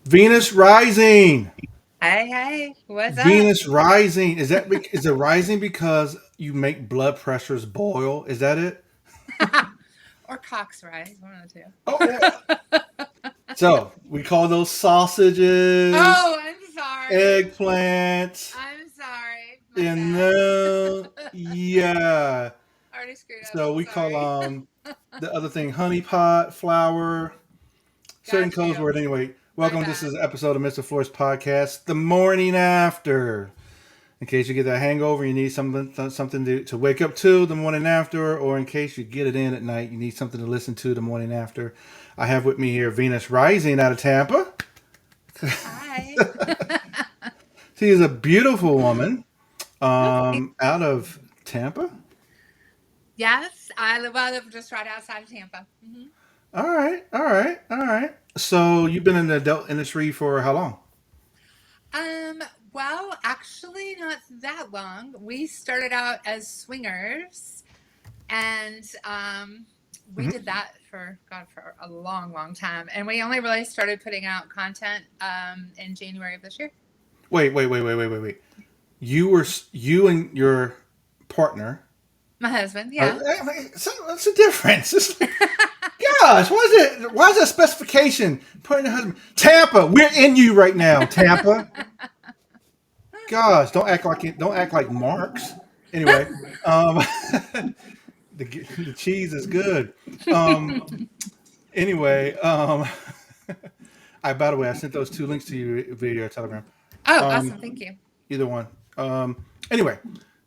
Venus rising. Hey, what's up? Venus rising. Is it rising because you make blood pressures boil? Is that it? Or Cox Rise, one of the Oh, two. so we call those sausages, Oh, I'm sorry. eggplants, I'm sorry. My and bad. yeah. Already screwed up. So I'm we call sorry. the other thing honey pot, flour, certain Got codes you. word. Anyway, My welcome. This bad. is an episode of MrFlourish Podcast, the morning after. In case you get that hangover, you need something to wake up to the morning after, or in case you get it in at night, you need something to listen to the morning after. I have with me here Venus Rising out of Tampa. Hi. She is a beautiful woman Okay. out of Tampa. Yes, I live just right outside of Tampa. All right, all right, all right. So you've been in the adult industry for how long? Um, well, actually, not that long. We started out as swingers, and we Hmm. did that for God for a long, long time. And we only really started putting out content in January of this year. Wait. You and your partner. My husband, Uh, yeah. what's the difference? It's like, gosh, why is it? Why is that specification? Putting the husband Tampa. We're in you right now, Tampa. Gosh, don't act like it. Don't act like Marks. Anyway, um, the cheese is good. Um, anyway, I by the way, I sent those two links to you via your Telegram. Oh, Um, awesome! Thank you. either one. Anyway,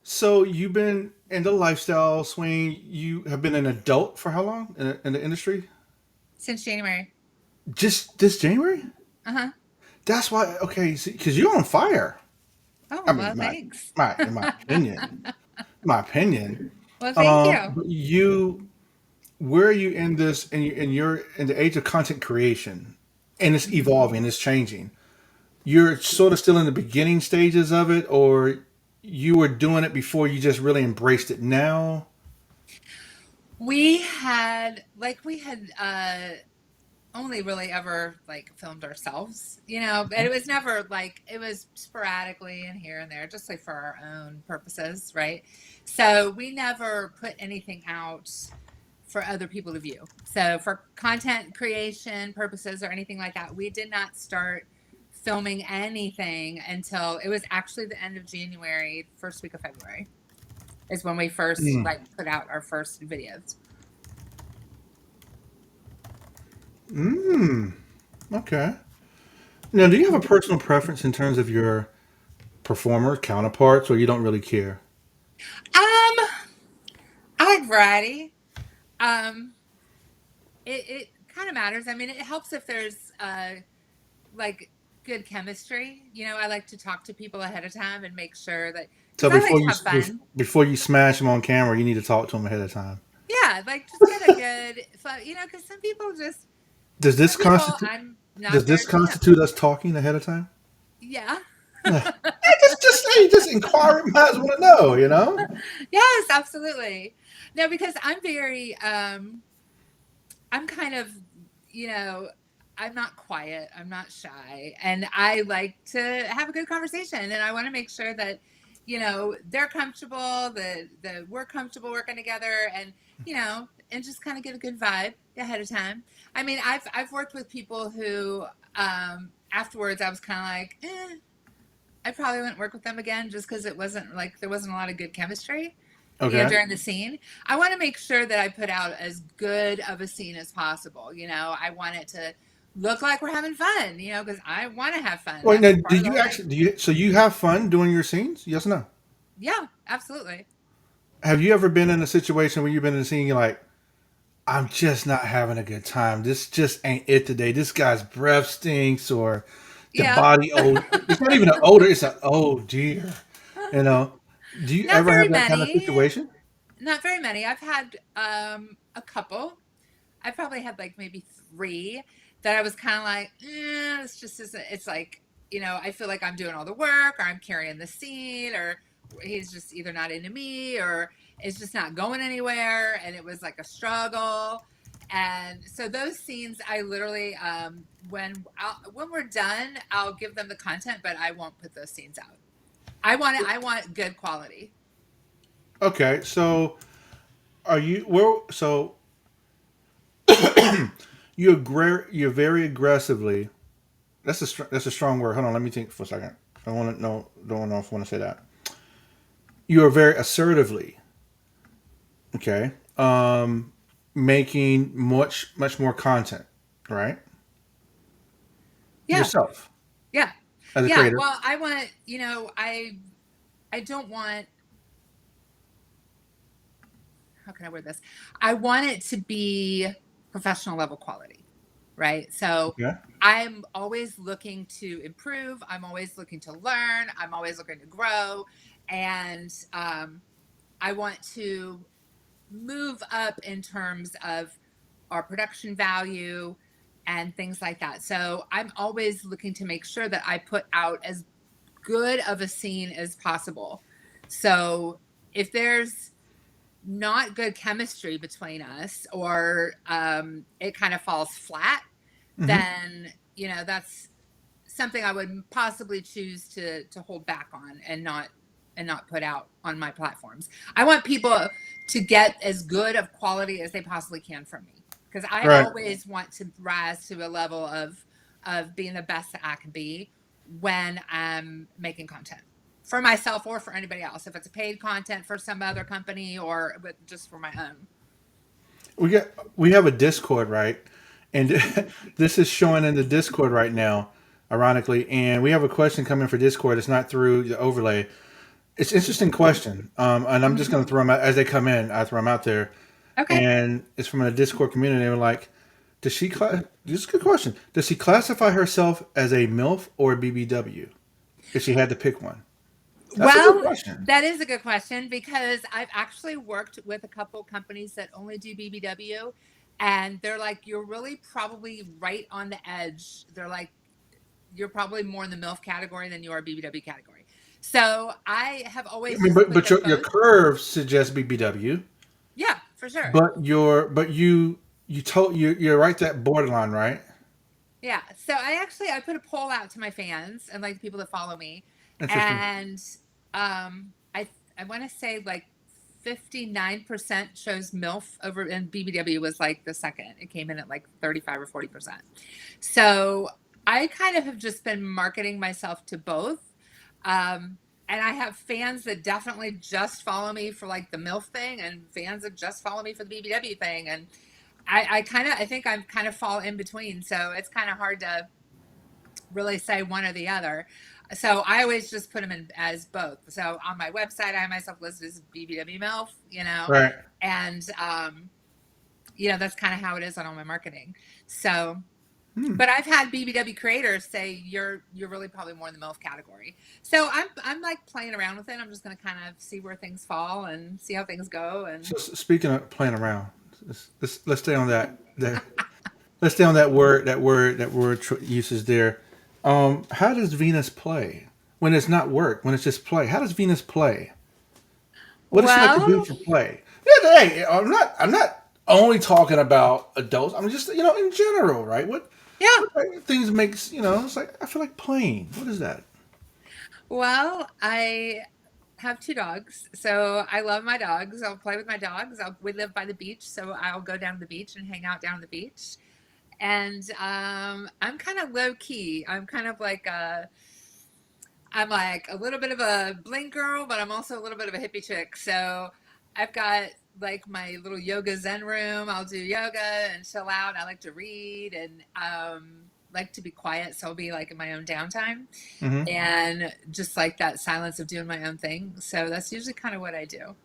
so you've been in the lifestyle swing. You have been an adult for how long in the industry? Since January. Just this January? Uh huh. That's why. Okay, because you're on fire. I Oh mean, well, thanks. in my opinion, my opinion. Well, thank you. But where are you in this? And you're in the age of content creation, and it's Mhm. evolving, it's changing. You're sort of still in the beginning stages of it, or you were doing it before you just really embraced it now. We had only really ever like filmed ourselves, but it was never like it was sporadically and here and there, just like for our own purposes, right? So we never put anything out for other people to view. So for content creation purposes or anything like that, we did not start filming anything until it was actually the end of January, first week of February is when we first Mm. like put out our first videos. Mm. Okay. Now, do you have a personal preference in terms of your performer counterparts, or you don't really care? Um, I like variety. Um, it kind of matters. I mean, it helps if there's like good chemistry. I like to talk to people ahead of time and make sure that So because I like to have fun. before you smash them on camera, you need to talk to them ahead of time. Yeah, like just get a good fun. Because Does this some people constitute I'm not does their this jam. constitute us talking ahead of time? Yeah. Just say, just inquire. Might as well know, you know. Yes, absolutely. No, because I'm kind of, you know, I'm not quiet, I'm not shy, and I like to have a good conversation, and I want to make sure that, they're comfortable, that we're comfortable working together, and just kind of get a good vibe ahead of time. I mean, I've worked with people who afterwards I was kind of like, I probably wouldn't work with them again just because it wasn't like there wasn't a lot of good chemistry, Okay. during the scene. I want to make sure that I put out as good of a scene as possible. I want it to look like we're having fun, because I want to have fun. Well, now, That's do part of the you whole thing. actually do you? So you have fun doing your scenes? Yes or no? Yeah, absolutely. Have you ever been in a situation where you've been in a scene, you're like, I'm just not having a good time. This just ain't it today. This guy's breath stinks, or the Yeah. body odor. It's not even an odor. It's an oh dear. You know. Do you Not ever have very that kind of many. situation? Not very many. I've had a couple. I probably had like maybe three that I was kind of like, it's just isn't. It's like, I feel like I'm doing all the work, or I'm carrying the scene, or he's just either not into me, or it's just not going anywhere, and it was like a struggle. And so those scenes, I literally, when we're done, I'll give them the content, but I won't put those scenes out. I want good quality. Okay, so are you well? So you're very aggressively. That's a strong word. Hold on, let me think for a second. I want to know. Don't know if I want to say that. You are very assertively. Okay. Making much more content, right? Yeah. Yourself Yeah. as a Yeah. creator. Well, I want, I don't want, how can I word this? I want it to be professional level quality, right? So Yeah. I'm always looking to improve. I'm always looking to learn. I'm always looking to grow. And I want to move up in terms of our production value and things like that. So I'm always looking to make sure that I put out as good of a scene as possible. So if there's not good chemistry between us, or it kind of falls flat, Mm-hmm. then that's something I would possibly choose to hold back on and not put out on my platforms. I want people to get as good of quality as they possibly can from me, because I Right. always want to rise to a level of being the best that I can be when I'm making content for myself or for anybody else. If it's a paid content for some other company or just for my own. We have a Discord, right? And this is showing in the Discord right now, ironically. And we have a question coming for Discord. It's not through the overlay. It's an interesting question. And I'm just Mhm. going to throw them out as they come in. I throw them out there. Okay. And it's from a Discord community. They were like, does she, this is a good question. Does she classify herself as a MILF or a BBW if she had to pick one? That's a good Well, question. that is a good question, because I've actually worked with a couple companies that only do BBW, and they're like, you're really probably right on the edge. They're like, you're probably more in the MILF category than you are BBW category. So I have I always mean, just put but them your both. curve suggests BBW. Yeah, for sure. But you told you're right that borderline, right? Yeah. So I put a poll out to my fans and like the people that follow me, Interesting. and I want to say like 59% chose MILF over, and BBW was like the second. It came in at like 35 or 40%. So I kind of have just been marketing myself to both. Um, and I have fans that definitely just follow me for like the MILF thing, and fans that just follow me for the BBW thing. And I think I'm kind of fall in between. So it's kind of hard to really say one or the other. So I always just put them in as both. So on my website, I have myself listed as BBW MILF, Right. and that's kind of how it is on all my marketing. So, Hmm. but I've had BBW creators say you're really probably more in the MILF category. So I'm like playing around with it. I'm just going to kind of see where things fall and see how things go. And So speaking of playing around, let's stay on that. Let's stay on that word. Usage there. How does Venus play when it's not work? When it's just play? How does Venus play? What does she like to do well, for play? Yeah, hey, I'm not only talking about adults. I'm just in general, right? yeah. What type of things makes It's like I feel like playing. What is that? Well, I have two dogs, so I love my dogs. I'll play with my dogs. We live by the beach, so I'll go down to the beach and hang out down the beach. And I'm kind of low key. I'm like a little bit of a bling girl, but I'm also a little bit of a hippie chick. So I've got like my little yoga zen room. I'll do yoga and chill out. I like to read and like to be quiet. So I'll be like in my own downtime Mm-hmm. and just like that silence of doing my own thing. So that's usually kind of what I do.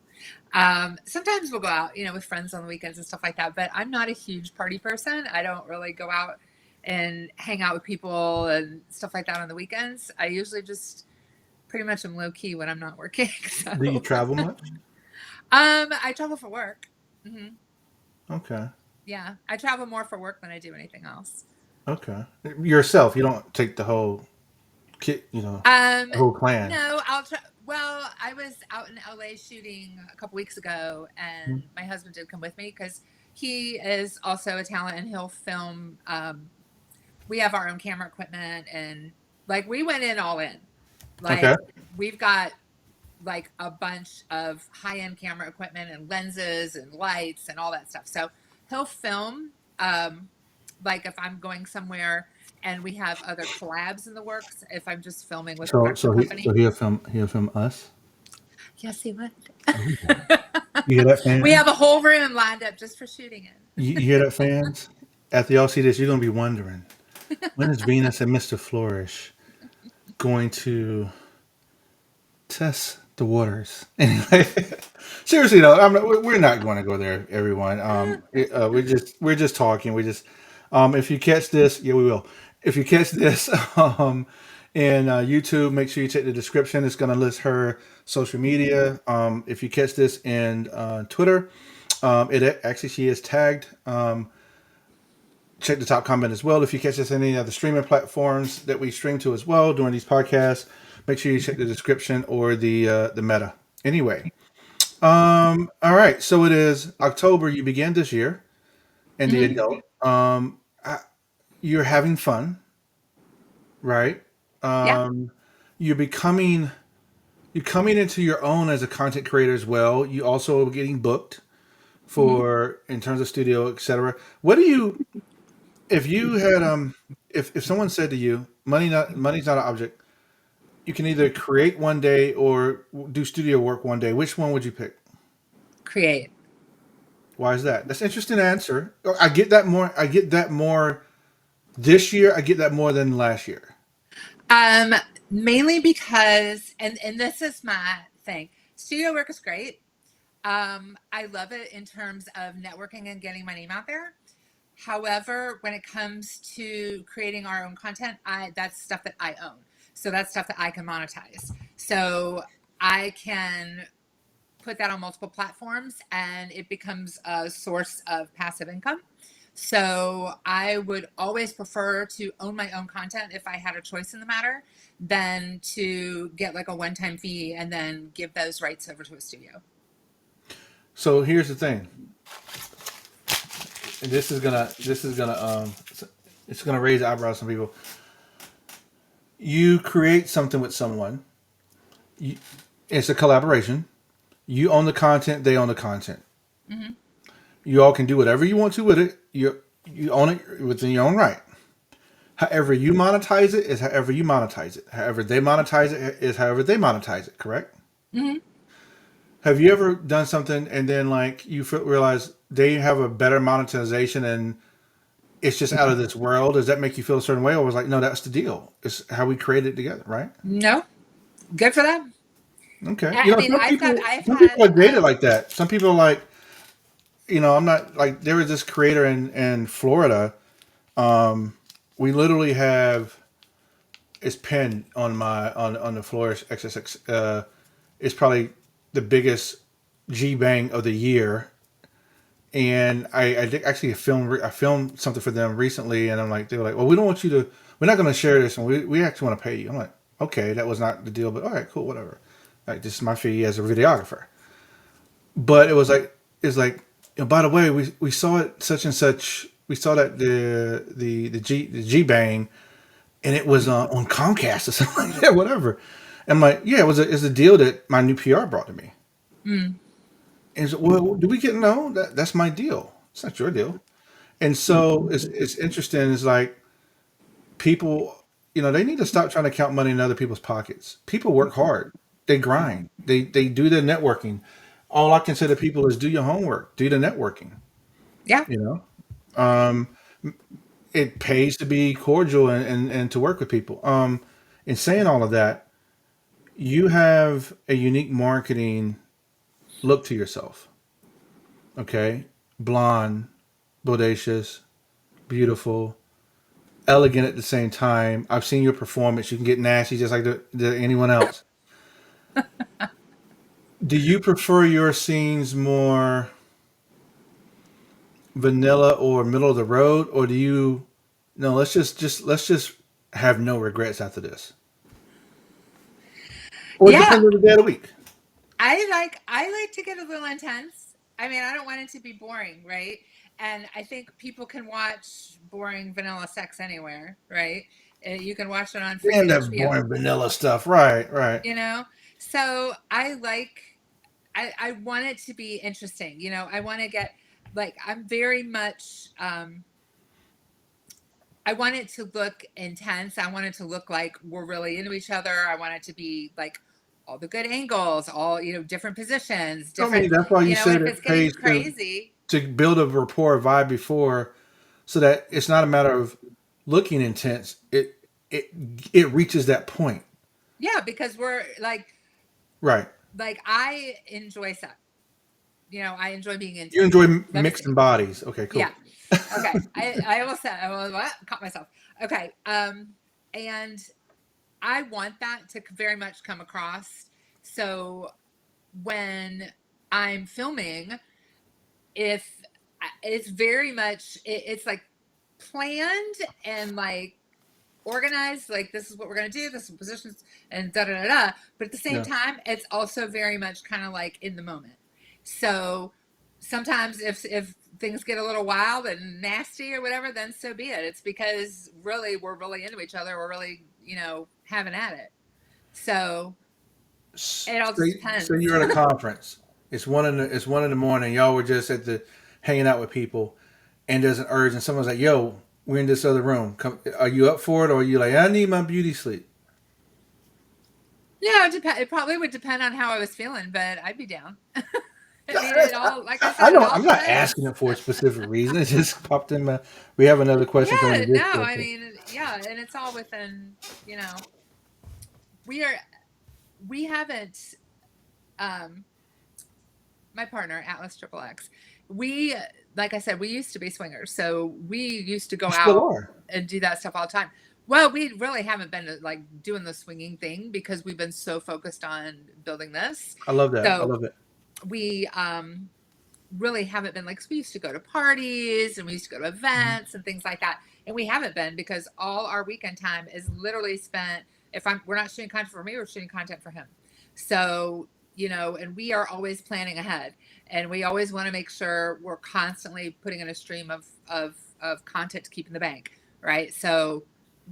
Sometimes we'll go out, with friends on the weekends and stuff like that, but I'm not a huge party person. I don't really go out and hang out with people and stuff like that on the weekends. I usually just pretty much am low key when I'm not working. Do you So, travel much? I travel for work. Hmm. Okay. Yeah, I travel more for work than I do anything else. Okay. Yourself, you don't take the whole kit, Um, the whole plan. no, I'll try. Well, I was out in LA shooting a couple weeks ago, and my husband did come with me because he is also a talent, and he'll film. We have our own camera equipment, and like we went in all in. Okay. Like we've got like a bunch of high-end camera equipment and lenses and lights and all that stuff. So he'll film, like if I'm going somewhere and we have other collabs in the works, if I'm just filming with a So production so he company. so he'll film us. Yes, he would. Oh. You hear that, We fans? have a whole room lined up just for shooting it. You hear that, fans? After y'all see this, you're gonna be wondering, when is Venus and MrFlourish going to test the waters? Anyway, seriously though, we're not going to go there, everyone. We're just talking. If you catch this, yeah, we will. If you catch this, in YouTube, make sure you check the description. It's going to list her social media. If you catch this in Twitter, she is tagged. Check the top comment as well. If you catch us on any other streaming platforms that we stream to as well during these podcasts, make sure you check the description or the meta. Anyway, all right. So it is October. You began this year in the adult. You're having fun, right? Yeah. You're becoming you're coming into your own as a content creator as well. You also are getting booked for in terms of studio, etc. What do you if you had if someone said to you, money's not an object. You can either create one day or do studio work one day. Which one would you pick? Create. Why is that? That's an interesting answer. I get that more. I get that more this year. I get that more than last year. Um, Mainly because, and this is my thing. Studio work is great. I love it in terms of networking and getting my name out there. However, when it comes to creating our own content, that's stuff that I own. So that's stuff that I can monetize. So I can put that on multiple platforms and it becomes a source of passive income. So I would always prefer to own my own content if I had a choice in the matter than to get like a one-time fee and then give those rights over to a studio. So here's the thing. And it's gonna raise eyebrows some people. You create something with someone. It's a collaboration. You own the content. They own the content. Mm-hmm. You all can do whatever you want to with it. You own it within your own right. However you monetize it is however you monetize it. However they monetize it is however they monetize it. Correct? Mm-hmm. Have you ever done something and then like you realize they have a better monetization and it's just out of this world? Does that make you feel a certain way, or was like, no, that's the deal? It's how we created it together, right? No, good for them. Okay. I mean, Some people are dated like that. Some people are like, I'm not like there was this creator in Florida. We literally have it's pinned on my on the Flourish XSX. It's probably the biggest G bang of the year, and I did actually filmed something for them recently, and they were like, well, we're not going to share this, and we actually want to pay you. I'm like, okay, that was not the deal, but all right, cool, whatever. Like this is my fee as a videographer. But it's like by the way, we saw it such and such. We saw that the G bang, and it was on Comcast or something like that, whatever. And I'm like, yeah, it's a deal that my new PR brought to me. Mm. And so, well, do we get no? That's my deal. It's not your deal. And so it's interesting. It's like people, they need to stop trying to count money in other people's pockets. People work hard. They grind. They do their networking. All I can say to people is do your homework, do the networking. Yeah. It pays to be cordial and to work with people. In saying all of that, you have a unique marketing look to yourself. Okay, blonde, bodacious, beautiful, elegant at the same time. I've seen your performance. You can get nasty just like anyone else. Do you prefer your scenes more vanilla or middle of the road, or do you? No, let's just have no regrets after this. Or it Yeah. depends on the day of the week. I like to get a little intense. I mean, I don't want it to be boring, right? and I think people can watch boring vanilla sex anywhere, right? You can watch it on And freaking that HBO, boring vanilla stuff. Right, right. you know? So I like, I want it to be interesting. I want to get, like, I'm very much, I want it to look intense. I want it to look like we're really into each other. I want it to be like all the good angles, all, different positions, I different, mean, that's why you said if it's it getting pays crazy. to build a rapport vibe before, so that it's not a matter of looking intense. It it reaches that point. Yeah, because we're Right. like I enjoy sex. I enjoy being You intimate. enjoy Let me say, mixing bodies. Okay, yeah. cool. Okay. I almost said, what? Caught myself. Okay. And I want that to very much come across. So when I'm filming, if it's very much, it's like planned and like organized, like this is what we're going to do, this is positions, and da da da da. But at the same Yeah. time, it's also very much kind of like in the moment. So sometimes if things get a little wild and nasty or whatever, then so be it. It's because really we're really into each other. We're really, having at it. So it all just Say depends. you're at a conference. It's 1 in the morning. Y'all were just at the hanging out with people, and there's an urge, and someone's like, "Yo, we're in this other room. Come, are you up for it, or are you like, I need my beauty sleep?" Yeah, it probably would depend on how I was feeling, but I'd be down. I mean, it all, like I I said, it know all I'm not depends. asking it for a specific reason. It just popped in my. We have another question coming Yeah, in no, this I question. mean, yeah, and it's all within, we are, we haven't, um, my partner, Atlas Triple X, we, like I said, we used to be swingers. So we used to go You still out are. and do that stuff all the time. Well, we really haven't been like doing the swinging thing because we've been so focused on building this. I love that. I So love it. we, really haven't been, like, we used to go to parties and we used to go to Mhm. events and things like that, and we haven't been because all our weekend time is literally spent, if we're not shooting content for me, we're shooting content for him. So and we are always planning ahead, and we always want to make sure we're constantly putting in a stream of content to keep in the bank, right? So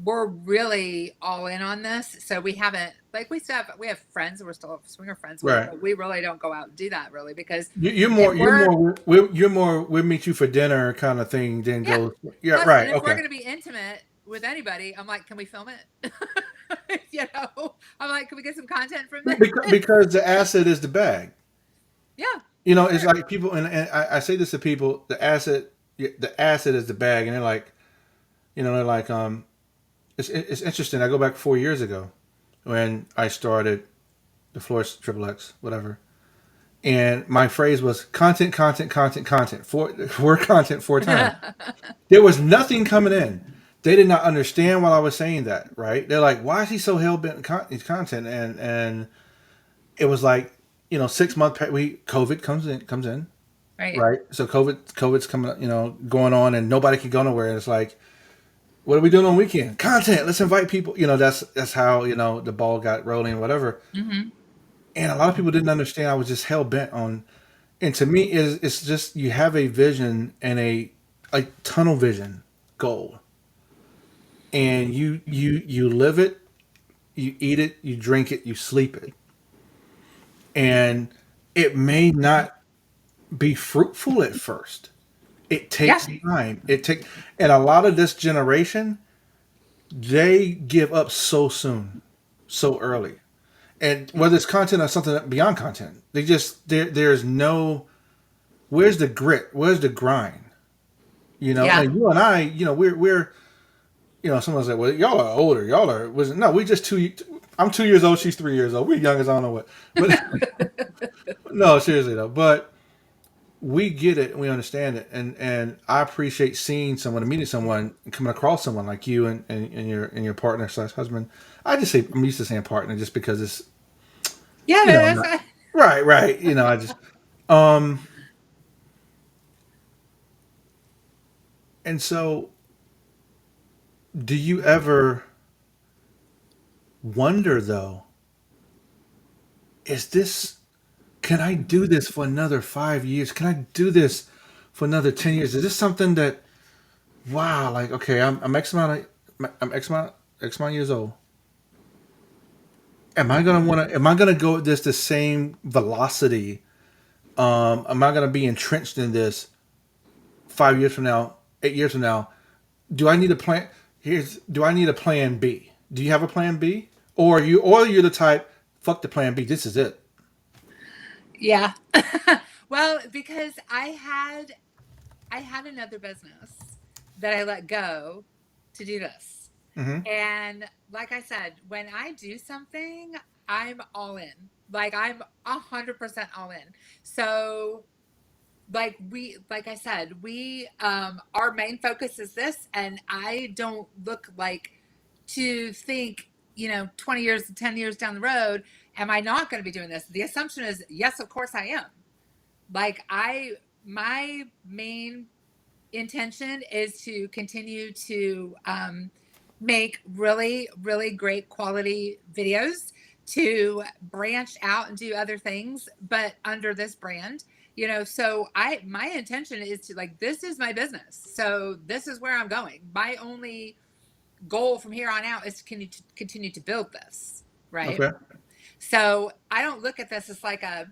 we're really all in on this. So we haven't, like, we have friends that we're still swinger friends with, Right. but we really don't go out and do that really because You're more. if You're we're more. You're more. We'll meet you for dinner kind of thing. Then yeah. go. Yeah. Plus, and Right. if we're Okay. going to be intimate with anybody, I'm like, can we film it? I'm like, can we get some content from this? Because the asset is the bag. Yeah, for It's sure. like people, and I say this to people: the asset is the bag, and they're like, they're like, it's interesting. I go back 4 years ago when I started the Flourish Triple X, whatever, and my phrase was content, content, content, content, for content 4 times. There was nothing coming in. They did not understand why I was saying that. Right? They're like, why is he so hell bent on content? And it was like, 6 month COVID comes in, Right. right? So COVID's coming, going on, and nobody can go nowhere. And it's like, what are we doing on weekend? Content. Let's invite people. That's how the ball got rolling, whatever. Hmm. And a lot of people didn't understand. I was just hell bent on. And to me, it's just you have a vision and a tunnel vision goal, and you live it, you eat it, you drink it, you sleep it, and it may not be fruitful at first. It Yeah. takes time. And a lot of this generation, they give up so soon, so early. And whether it's content or something beyond content, there's no, where's the grit? Where's the grind? Now Yeah. you and I, we're someone's like, well, y'all are older. Y'all are was no, we just two. I'm 2 years old. She's 3 years old. We're young as I don't know what, but no, seriously though. But we get it and we understand it, and I appreciate seeing someone and meeting someone and coming across someone like you and your partner slash husband. I just say I'm used to saying partner just because it's Yeah. That's not right. I just um and so do you ever wonder though, is this, can I do this for another 5 years? Can I do this for another 10 years? Is this something that, wow, like, okay, I'm X amount of years old. Am I gonna go at this the same velocity? Am I gonna be entrenched in this 5 years from now, 8 years from now? Do I need a plan? Do I need a plan B? Do you have a plan B? Or you're the type, fuck the plan B, this is it. Yeah. Well, because I had another business that I let go to do this. Mm-hmm. And like I said, when I do something, I'm all in. Like I'm 100% all in. So like I said, we our main focus is this, and I don't look like to think, 20 years, 10 years down the road, am I not going to be doing this? The assumption is yes, of course I am. Like my main intention is to continue to make really, really great quality videos, to branch out and do other things, but under this brand, so my intention is to, like, this is my business. So this is where I'm going. My only goal from here on out is to continue to build this. Right. Okay. So I don't look at this as like a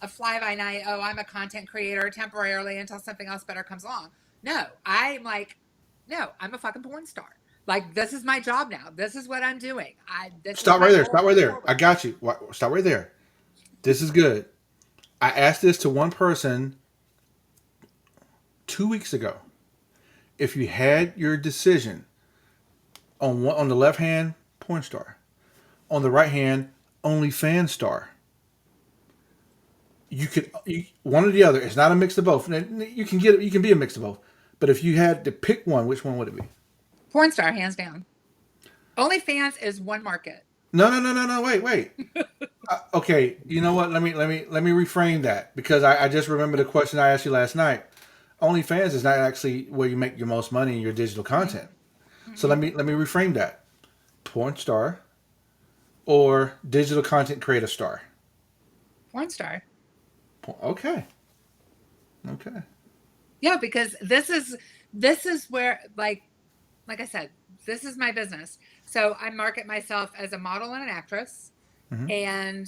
fly by night. Oh, I'm a content creator temporarily until something else better comes along. No, I'm a fucking porn star. Like, this is my job now. This is what I'm doing. Stop right there. Stop right there. I got you. Stop right there. This is good. I asked this to one person 2 weeks ago. If you had your decision on the left hand, porn star, on the right hand, OnlyFans star, you could one or the other. It's not a mix of both. You can be a mix of both. But if you had to pick one, which one would it be? Porn star, hands down. OnlyFans is one market. No. Wait. Okay, you know what? Let me reframe that, because I just remember the question I asked you last night. OnlyFans is not actually where you make your most money in your digital content. Mm-hmm. So let me reframe that. Porn star or digital content creator star? Porn star. Okay. Yeah, because this is where, like I said, this is my business. So I market myself as a model and an actress, mm-hmm. and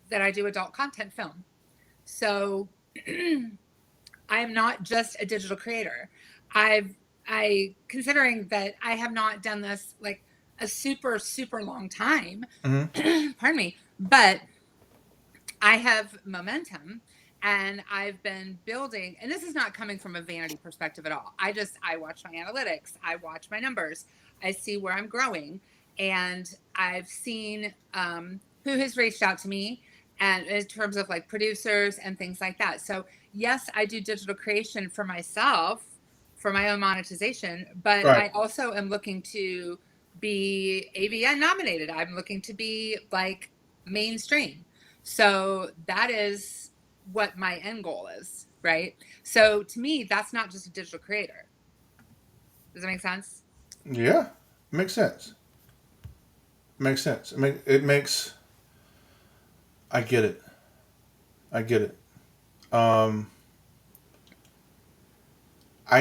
that I do adult content film. So I'm not just a digital creator. Considering that I have not done this like a super, super long time, mm-hmm. pardon me, but I have momentum. And I've been building, and this is not coming from a vanity perspective at all. I watch my analytics. I watch my numbers. I see where I'm growing. And I've seen who has reached out to me, and in terms of like producers and things like that. So yes, I do digital creation for myself, for my own monetization, but right. I also am looking to be AVN nominated. I'm looking to be like mainstream. So that is what my end goal is, right? So to me, that's not just a digital creator. Does that make sense? Yeah, makes sense. Makes sense. I get it. I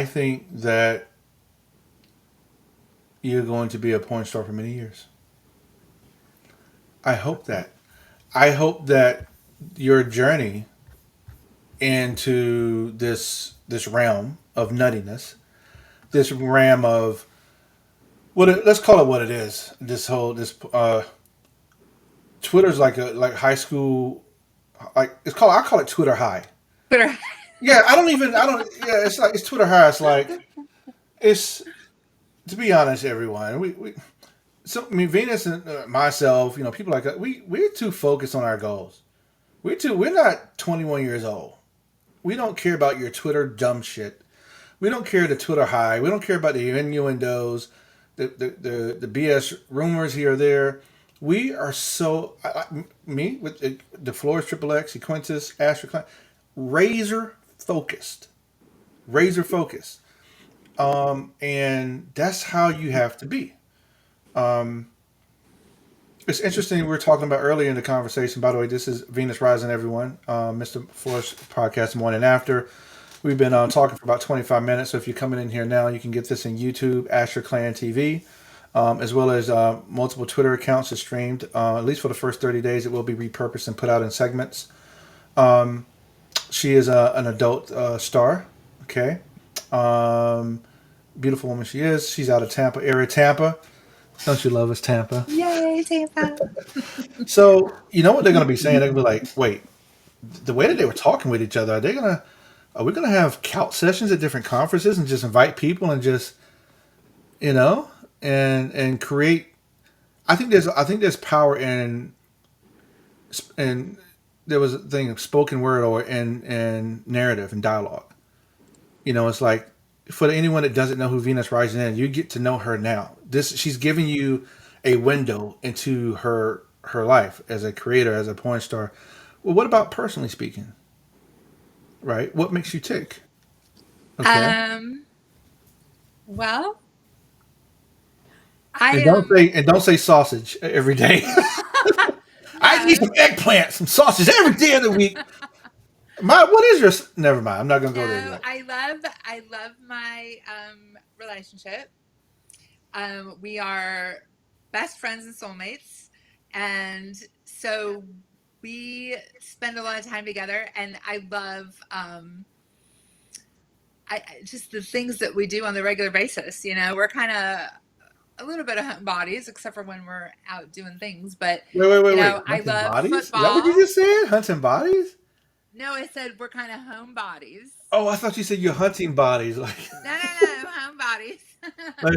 think that you're going to be a porn star for many years. I hope that your journey into this realm of nuttiness, this realm of let's call it what it is. Twitter's like high school, I call it Twitter high. Twitter. Yeah, it's Twitter high. It's to be honest, everyone. Venus and myself, people like that. We're too focused on our goals. We're not 21 years old. We don't care about your Twitter dumb shit. We don't care the Twitter high. We don't care about the innuendos, the BS rumors here or there. We are so me with the Flourish XXX, Sequentis, AsherClanTV, razor focused, and that's how you have to be. It's interesting. We were talking about earlier in the conversation. By the way, this is Venus Rising, everyone. MrFlourish Podcast, Morning After. We've been talking for about 25 minutes. So if you're coming in here now, you can get this in YouTube, AsherClanTV, as well as multiple Twitter accounts are streamed. At least for the first 30 days, it will be repurposed and put out in segments. She is an adult star. Okay. Beautiful woman she is. She's out of Tampa area. Tampa. Don't you love us, Tampa? Yay, Tampa. So, you know what they're going to be saying? They're going to be like, wait, the way that they were talking with each other, are we going to have couch sessions at different conferences and just invite people and just, and create, I think there's power in there was a thing of spoken word or in narrative and dialogue. It's like, for anyone that doesn't know who Venus Rising is, you get to know her now. She's giving you a window into her life as a creator, as a porn star. Well, what about personally speaking? Right? What makes you tick? Okay. Well, don't say sausage every day. I need some eggplant, some sausage every day of the week. What is your? Never mind. I'm not gonna go there yet. I love my relationship. We are best friends and soulmates, and so we spend a lot of time together. And I love just the things that we do on the regular basis. We're kind of a little bit of homebodies, except for when we're out doing things. But wait. I love bodies? football. Is that what you just said? Hunting bodies? No, I said we're kind of homebodies. Oh, I thought you said you're hunting bodies. Like no, homebodies. No,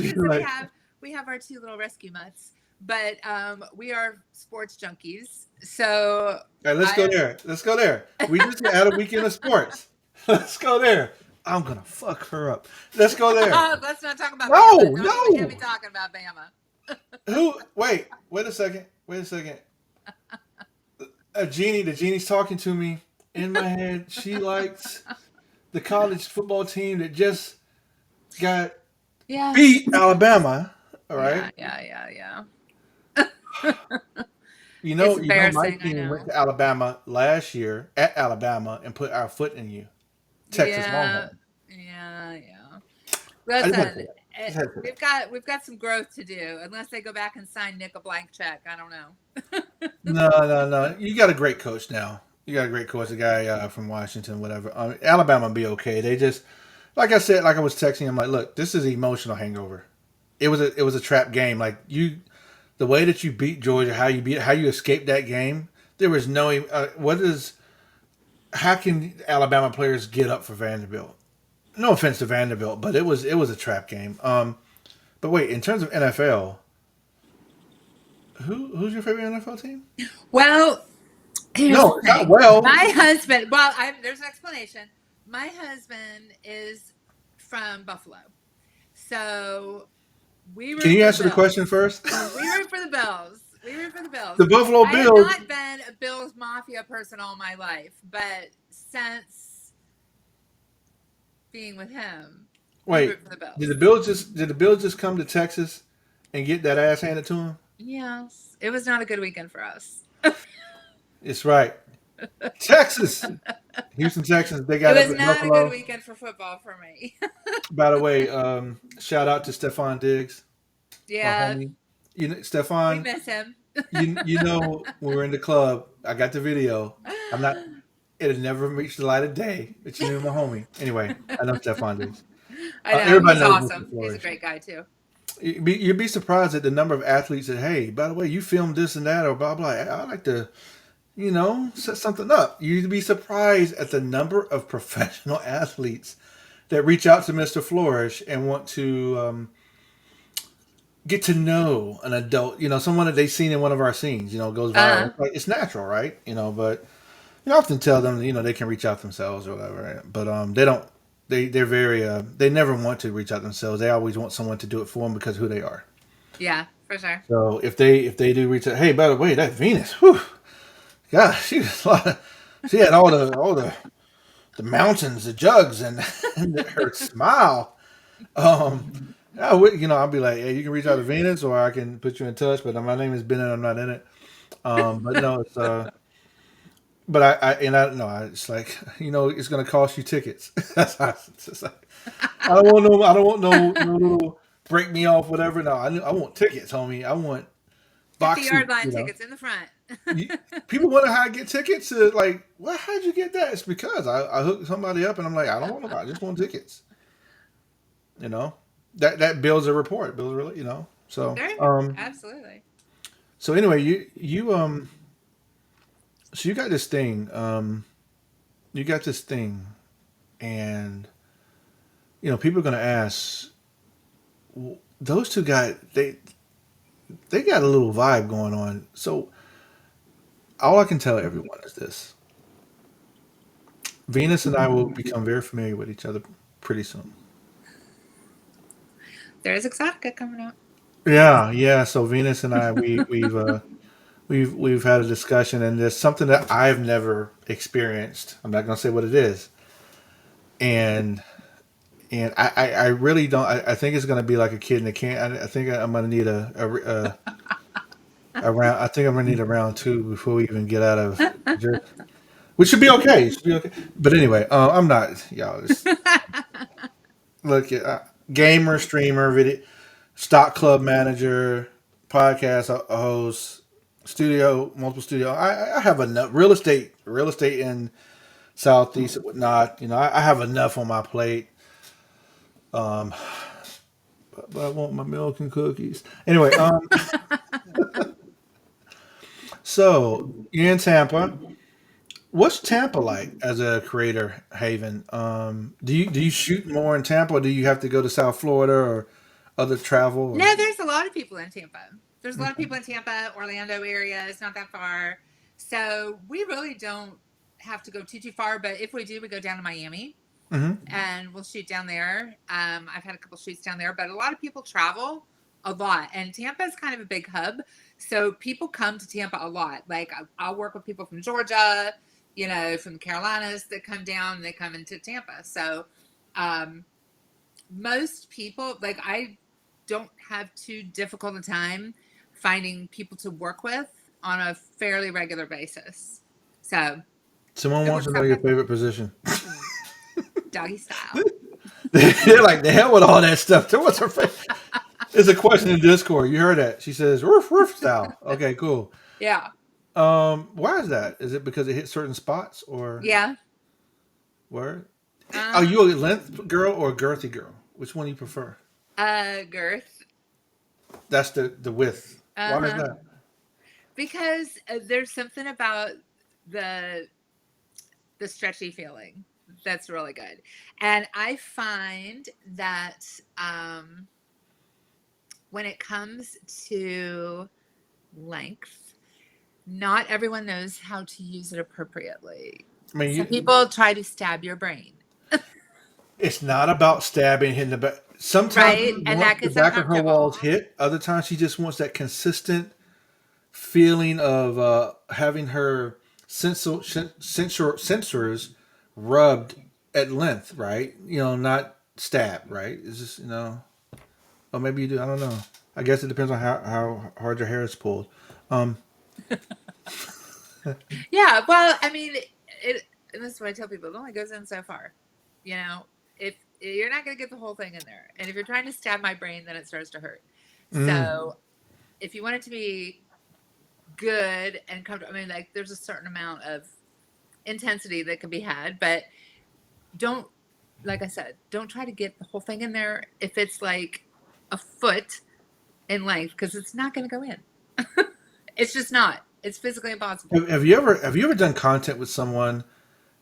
because we have our two little rescue mutts, but we are sports junkies. So all right, let's go there. We just had a weekend of sports. Let's go there. I'm gonna fuck her up. Let's go there. Let's not talk about Bama. No. We can't be talking about Bama. Who? Wait a second. The genie's talking to me in my head. She likes the college football team that just got beat Alabama. All right. Yeah. My team went to Alabama last year at Alabama and put our foot in you. Texas Longhorn. Yeah. Listen, we've got some growth to do. Unless they go back and sign Nick a blank check, I don't know. No. You got a great coach now. You got a great coach, a guy from Washington, whatever. Alabama will be okay. They just, like I said, like I was texting him, like, look, this is an emotional hangover. It was a trap game. Like the way that you beat Georgia, how you escaped that game. There was no how can Alabama players get up for Vanderbilt? No offense to Vanderbilt, but it was a trap game. But wait, in terms of NFL, who's your favorite NFL team? Well, not well. My husband. Well, there's an explanation. My husband is from Buffalo, so we were. Can you answer the question first? We root for the Bills. The Buffalo Bills. I have not been a Bills Mafia person all my life, but since being with him, wait, for the Bills. Did the Bills just come to Texas and get that ass handed to them? Yes, it was not a good weekend for us. It's right, Texas, Houston Texans. They got. It was not a good weekend for football for me. By the way, shout out to Stephon Diggs. Yeah. Stephon. We miss him. when we're in the club, I got the video. It had never reached the light of day, but you knew my homie. Anyway, I know Stephon Diggs. I know, everybody knows awesome. He's a great guy too. You'd be surprised at the number of athletes that, hey, by the way, you filmed this and that or blah, blah. I like to, set something up. You'd be surprised at the number of professional athletes that reach out to MrFlourish and want to get to know an adult, someone that they've seen in one of our scenes, goes viral. It's natural, right? But you often tell them, they can reach out themselves or whatever. Right? But they don't. They're very. They never want to reach out themselves. They always want someone to do it for them because of who they are. Yeah, for sure. So if they do reach out, hey, by the way, that Venus, whew, gosh, she had all the mountains, the jugs, and her smile. I'll be like, hey, you can reach out to Venus, or I can put you in touch. But my name is Bennett. I'm not in it. But no, it's but I it's like, it's going to cost you tickets. That's how it's just like, I don't want no little break me off, whatever. No, I want tickets, homie. I want 50 box yard seats, line tickets in the front. You- People wonder how I get tickets. Like, well, how'd you get that? It's because I hooked somebody up, and I'm like, I don't want them. I just want tickets. You know, that builds a rapport. It builds really, So, Right. Absolutely. so anyway, so you got this thing. And people are gonna ask, those two guys. They got a little vibe going on. So all I can tell everyone is this: Venus and I will become very familiar with each other pretty soon. There's Exotica coming out. Yeah, yeah. So Venus and I, we've had a discussion, and there's something that I've never experienced. I'm not gonna say what it is, and I really don't. I think it's gonna be like a kid in a can. I think I'm gonna need a round. I think I'm gonna need a round two before we even get out of. Which should be okay. It should be okay. But anyway, I'm not. Y'all just look at gamer, streamer, video, stock club manager, podcast host, multiple studio. I have enough real estate in Southeast and whatnot. I have enough on my plate. Um, but I want my milk and cookies. Anyway, so you're in Tampa. What's Tampa like as a creator haven? Do you shoot more in Tampa, or do you have to go to South Florida or other travel? No, there's a lot of people in Tampa. There's a lot of people in Tampa, Orlando area. It's not that far. So we really don't have to go too far. But if we do, we go down to Miami and we'll shoot down there. I've had a couple shoots down there, but a lot of people travel a lot. And Tampa is kind of a big hub. So people come to Tampa a lot. Like I'll work with people from Georgia, from the Carolinas that come down and they come into Tampa. So most people, like I don't have too difficult a time finding people to work with on a fairly regular basis. So someone wants to know your favorite position. Doggy style. They're like, the hell with all that stuff. What's her favorite? There's a question in Discord. You heard that? She says, "Roof, roof style." Okay, cool. Yeah. Why is that? Is it because it hits certain spots, or yeah? Word. Are you a length girl or a girthy girl? Which one do you prefer? Girth. That's the width. Why is that? Because there's something about the stretchy feeling that's really good, and I find that when it comes to length, not everyone knows how to use it appropriately. I mean, some people try to stab your brain. It's not about stabbing, hitting the back. Sometimes right, and that the back of her walls hit. Other times she just wants that consistent feeling of having her sensors rubbed at length, right? Not stabbed, right? It's just, or maybe you do. I don't know. I guess it depends on how hard your hair is pulled. Yeah, well, I mean, and this is what I tell people: it only goes in so far. If you're not going to get the whole thing in there, and if you're trying to stab my brain, then it starts to hurt. So, if you want it to be good and comfortable, I mean, like there's a certain amount of intensity that can be had, but don't, like I said, don't try to get the whole thing in there if it's like a foot in length, because it's not going to go in. It's just not. It's physically impossible. Have you ever done content with someone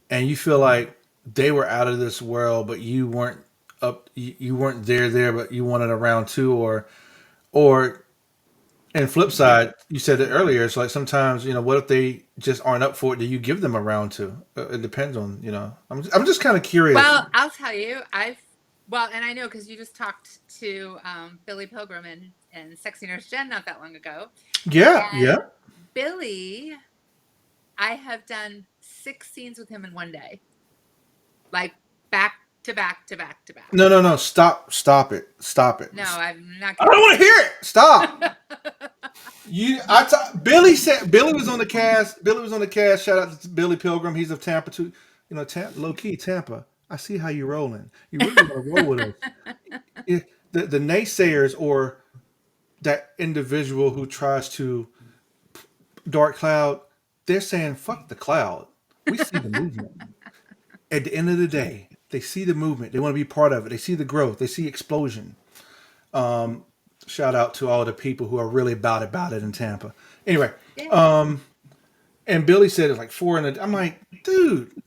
and you feel like they were out of this world, but you weren't you weren't there, but you wanted a round two, or and flip side, you said it earlier. It's like sometimes, what if they just aren't up for it? Do you give them a round two? It depends on, I'm just kind of curious. Well, I'll tell you, and I know because you just talked to Billy Pilgrim and Sexy Nurse Jen not that long ago. Yeah, yeah. Billy, I have done 6 scenes with him in one day, like back to back to back to back. No. Stop it. No, I'm not. I don't want to hear it. Stop. Billy was on the cast. Billy was on the cast. Shout out to Billy Pilgrim. He's of Tampa too. Low key Tampa. I see how you rolling. You really want to roll with us. Yeah, the naysayers or that individual who tries to dark cloud, they're saying fuck the cloud. We see the movement. At the end of the day, they see the movement. They want to be part of it. They see the growth. They see explosion. Shout out to all the people who are really about it in Tampa. Anyway, Yeah. and Billy said it's like 4 in the. I'm like, dude,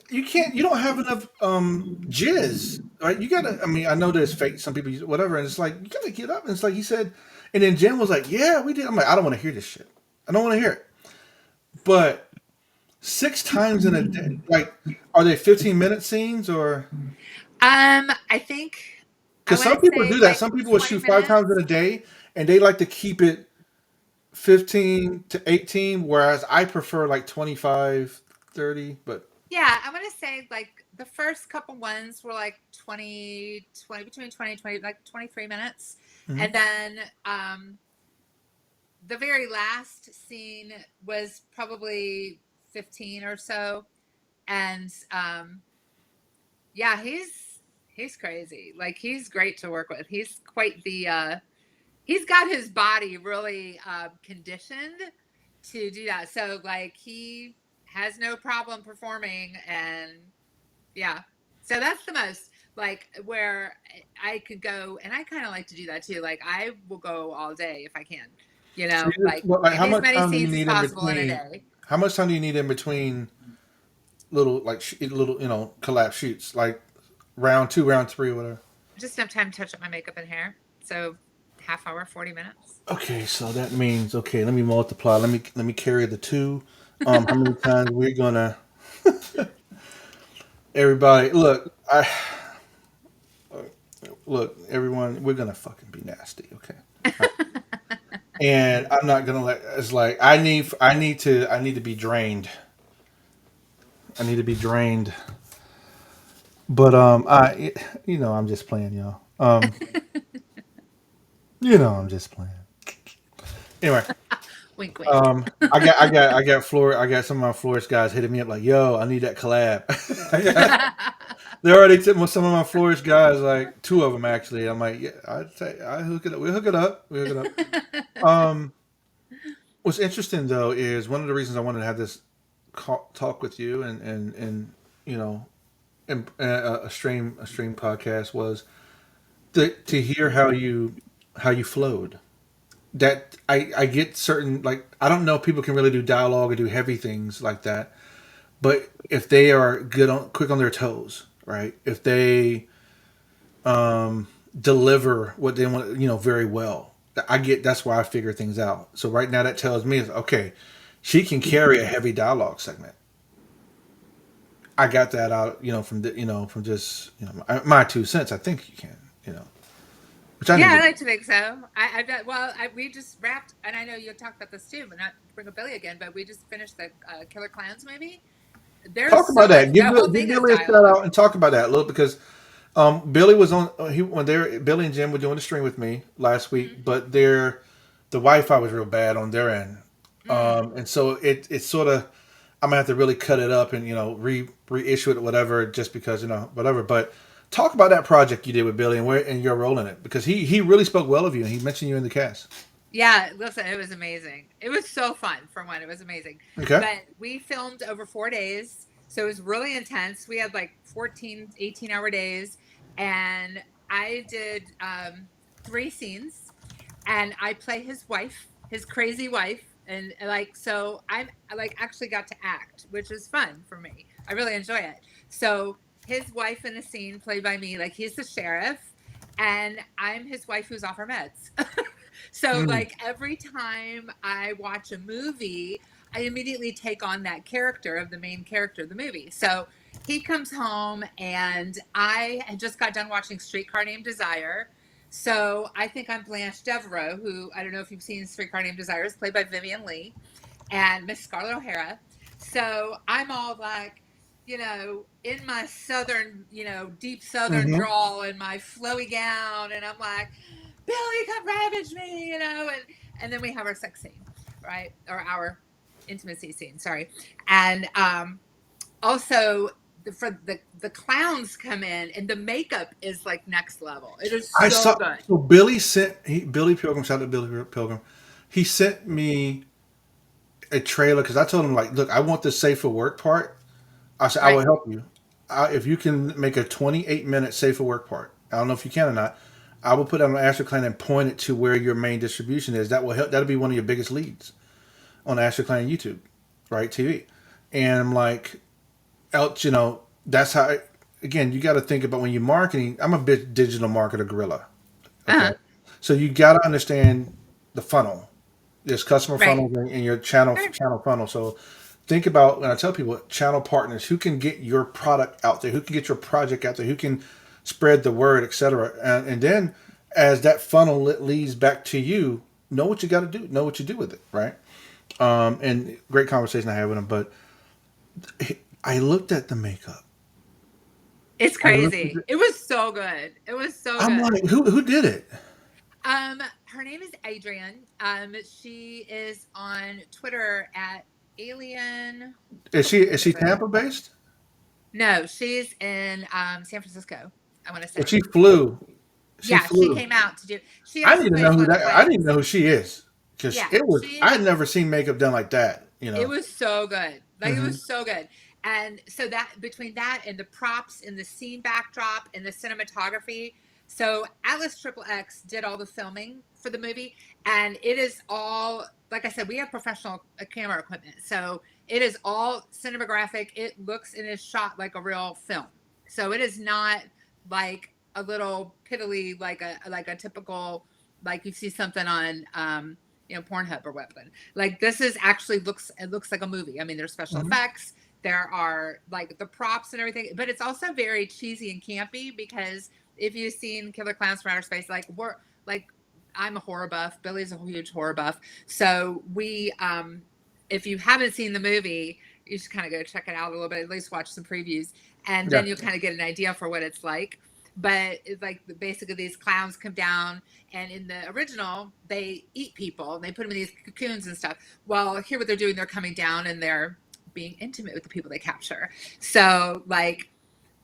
you can't. You don't have enough jizz, right? You gotta. I mean, I know there's fake. Some people use whatever, and it's like you gotta get up. And it's like he said, and then Jen was like, yeah, we did. I'm like, I don't want to hear this shit. I don't want to hear it. But 6 times in a day, like, are they 15-minute scenes or? I think I Because want some to people say do that. like Some people will 20 shoot 5 times in minutes. a day, and they like to keep it 15 to 18, whereas I prefer like 25, 30. But Yeah, I want to say like the first couple ones were like 20 between 20 and 20, like 23 minutes. mhm. And then the very last scene was probably 15 or so. And yeah, he's crazy. Like he's great to work with. He's quite the he's got his body really conditioned to do that. So like he has no problem performing, and yeah. So that's the most like where I could go, and I kind of like to do that too. Like I will go all day if I can, So like like, how get as much many time do you scenes as need in possible in a between? day. How much time do you need in between little like little collapse shoots, like round 2, round 3, whatever? Just enough time to touch up my makeup and hair. So half hour, 40 minutes. Okay, so that means okay. Let me multiply. Let me carry the 2. How many times we're gonna? Everybody, look. Look, everyone. We're gonna fucking be nasty, okay? And I'm not gonna let. It's like I need to be drained. I need to be drained. But I'm just playing, y'all. I'm just playing. Anyway, Wink, wink. I got some of my florist guys hitting me up like, "Yo, I need that collab." They already took some of my florist guys, like 2 of them actually. I'm like, yeah, I'd say I hook it up. We hook it up. We hook it up. What's interesting though is one of the reasons I wanted to have this talk with you and you know a stream podcast was to hear how you flowed. That I get certain, like, I don't know if people can really do dialogue or do heavy things like that, but if they are quick on their toes, right? If they deliver what they want, very well, that's why I figure things out. So right now that tells me, okay, she can carry a heavy dialogue segment. I got that out, from just my 2 cents. I think you can, which I Yeah, need I to. like to think so. I bet. Well, we just wrapped, and I know you'll talk about this too, but not bring up Billy again. But we just finished the Killer Clowns movie. There's Talk so about much. that. The whole Give thing is Billy a shout dialogue. out and talk about that a little because Billy was on Billy and Jim were doing the stream with me last week, but the Wi-Fi was real bad on their end, Mm. and so it's sort of I'm gonna have to really cut it up and reissue it or whatever just because whatever. But talk about that project you did with Billy and your role in it because he really spoke well of you and he mentioned you in the cast. Yeah, listen, it was amazing. It was so fun for one. It was amazing. Okay. But we filmed over 4 days. So it was really intense. We had like 14, 18-hour days. And I did 3 scenes. And I play his wife, his crazy wife. And like, so I'm like actually got to act, which is fun for me. I really enjoy it. So his wife in a scene played by me, like he's the sheriff. And I'm his wife who's off her meds. So Mm. like every time I watch a movie, I immediately take on that character of the main character of the movie. So he comes home and I had just got done watching Streetcar Named Desire. So I think I'm Blanche Devereaux, who I don't know if you've seen Streetcar Named Desire, is played by Vivian Lee and Miss Scarlett O'Hara. So I'm all like, in my southern, deep southern Mm-hmm. drawl and my flowy gown, and I'm like, Billy, come ravage me, and then we have our sex scene. right? Or our intimacy scene, sorry. And also for the clowns come in and the makeup is like next level. It is I so saw. good. So Billy sent Billy Pilgrim. Shout out to Billy Pilgrim. He sent me a trailer because I told him like, look, I want the safe for work part. I said I will Right. help you if you can make a 28-minute safe for work part. I don't know if you can or not. I will put it on AsherClan and point it to where your main distribution is. That will help. That'll be one of your biggest leads on AsherClan YouTube, right? TV. And I'm like, else, that's how. Again, you got to think about when you're marketing. I'm a bit digital marketer gorilla. Okay, Uh-huh. so you got to understand the funnel. There's customer Right. funnels in your channel funnel. So think about when I tell people channel partners who can get your product out there, who can get your project out there, who can spread the word, etc. And then as that funnel leads back to you, know what you got to do, know what you do with it, right? And great conversation I had with him. But I looked at the makeup. It's I looked at crazy. it. It was so good. It was so I'm good. like, who did it? Her name is Adrian. She is on Twitter at Alien. Is What is she it? Tampa based? No, she's in San Francisco. I want to But say. she flew. She Yeah, she flew. came out to do. She I also need to know plays who one of the that. I need to know clowns. who she is because Yeah, it was. I she. had never seen makeup done like that. It was so good. Like it Hmm. was so good. And so that between that and the props and the scene backdrop and the cinematography. So Atlas Triple X did all the filming for the movie, and it is all like I said. We have professional camera equipment, so it is all cinematographic. It looks and is shot like a real film. So it is not like a little piddly like a typical like you see something on Pornhub or whatever. Like this is actually looks like a movie. I mean, there's special Hmm. effects, there are like the props and everything, but it's also very cheesy and campy because if you've seen Killer Clowns from Outer Space, like we're like I'm a horror buff, Billy's a huge horror buff, so we if you haven't seen the movie, you should kind of go check it out a little bit, at least watch some previews, and Yeah. then you'll kind of get an idea for what it's like. But it's like basically these clowns come down, and in the original they eat people and they put them in these cocoons and stuff. Well, here what they're doing, they're coming down and they're being intimate with the people they capture. So like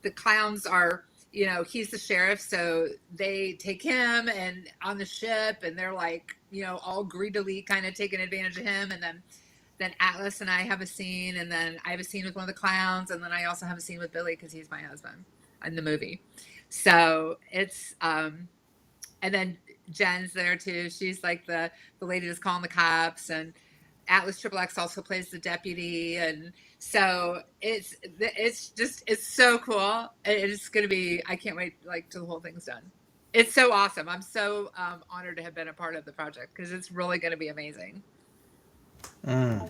the clowns are, he's the sheriff, so they take him and on the ship, and they're like, all greedily kind of taking advantage of him, and then Atlas and I have a scene, and then I have a scene with one of the clowns, and then I also have a scene with Billy because he's my husband in the movie. So it's and then Jen's there too. She's like the lady that's calling the cops, and Atlas Triple X also plays the deputy, and so it's so cool. It's gonna be. I can't wait like till the whole thing's done. It's so awesome. I'm so honored to have been a part of the project because it's really going to be amazing. Mm.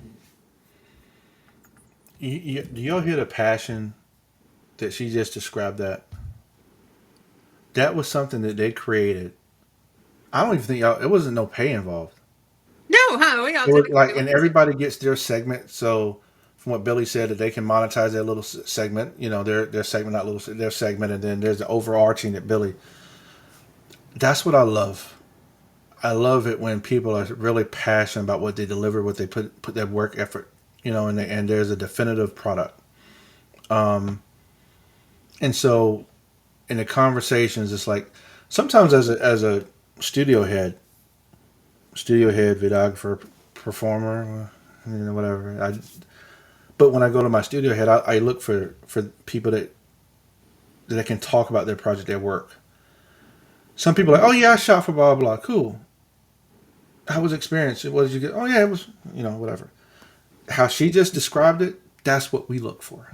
Do y'all hear the passion that she just described? That was something that they created. I don't even think y'all. It wasn't no pay involved. No, huh? We all It did was it because we like, love and music. everybody gets their segment. So, from what Billy said, that they can monetize their little segment. Their segment, not little, their segment, and then there's the overarching that Billy. That's what I love. I love it when people are really passionate about what they deliver, what they put their work effort, and there's a definitive product. Um, and so in the conversations, it's like sometimes as a studio head, videographer, performer, whatever. But when I go to my studio head, I look for people that can talk about their project, their work. Some people are like, oh yeah, I shot for blah blah. Cool. How was the experience? What did you get? Oh yeah, it was whatever. How she just described it. That's what we look for.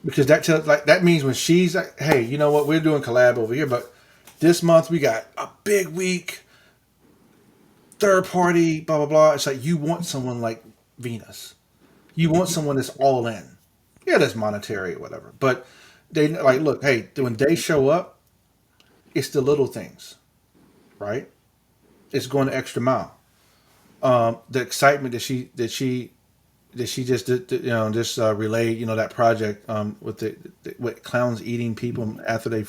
Because that means when she's like, hey, you know what, we're doing collab over here, but this month we got a big week, third party, blah blah blah. It's like you want someone like Venus. You want someone that's all in. Yeah, that's monetary or whatever. But they like, look, hey, when they show up, it's the little things, right? It's going the extra mile. The excitement that she just did, just relayed, that project with with clowns eating people after they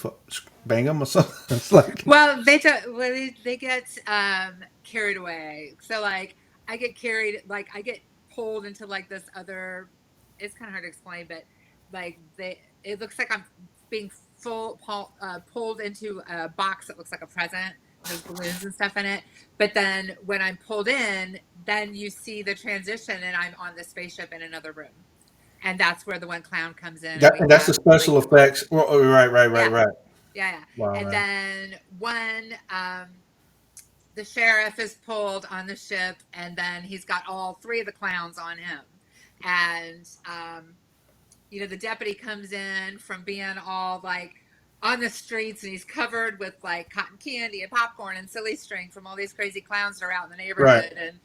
bang them or something. It's like, Well, they get carried away. So like I get carried, like I get pulled into like this other. It's kind of hard to explain, but like it looks like I'm being pulled into a box that looks like a present. There's balloons and stuff in it. But then when I'm pulled in, then you see the transition, and I'm on the spaceship in another room, and that's where the one clown comes in, and we That's the have like special effects. Well, oh, yeah, right. yeah. Wow, And man. then one, the sheriff is pulled on the ship, and then he's got all three of the clowns on him, and the deputy comes in from being all like on the streets, and he's covered with like cotton candy and popcorn and silly string from all these crazy clowns that are out in the Right. neighborhood, and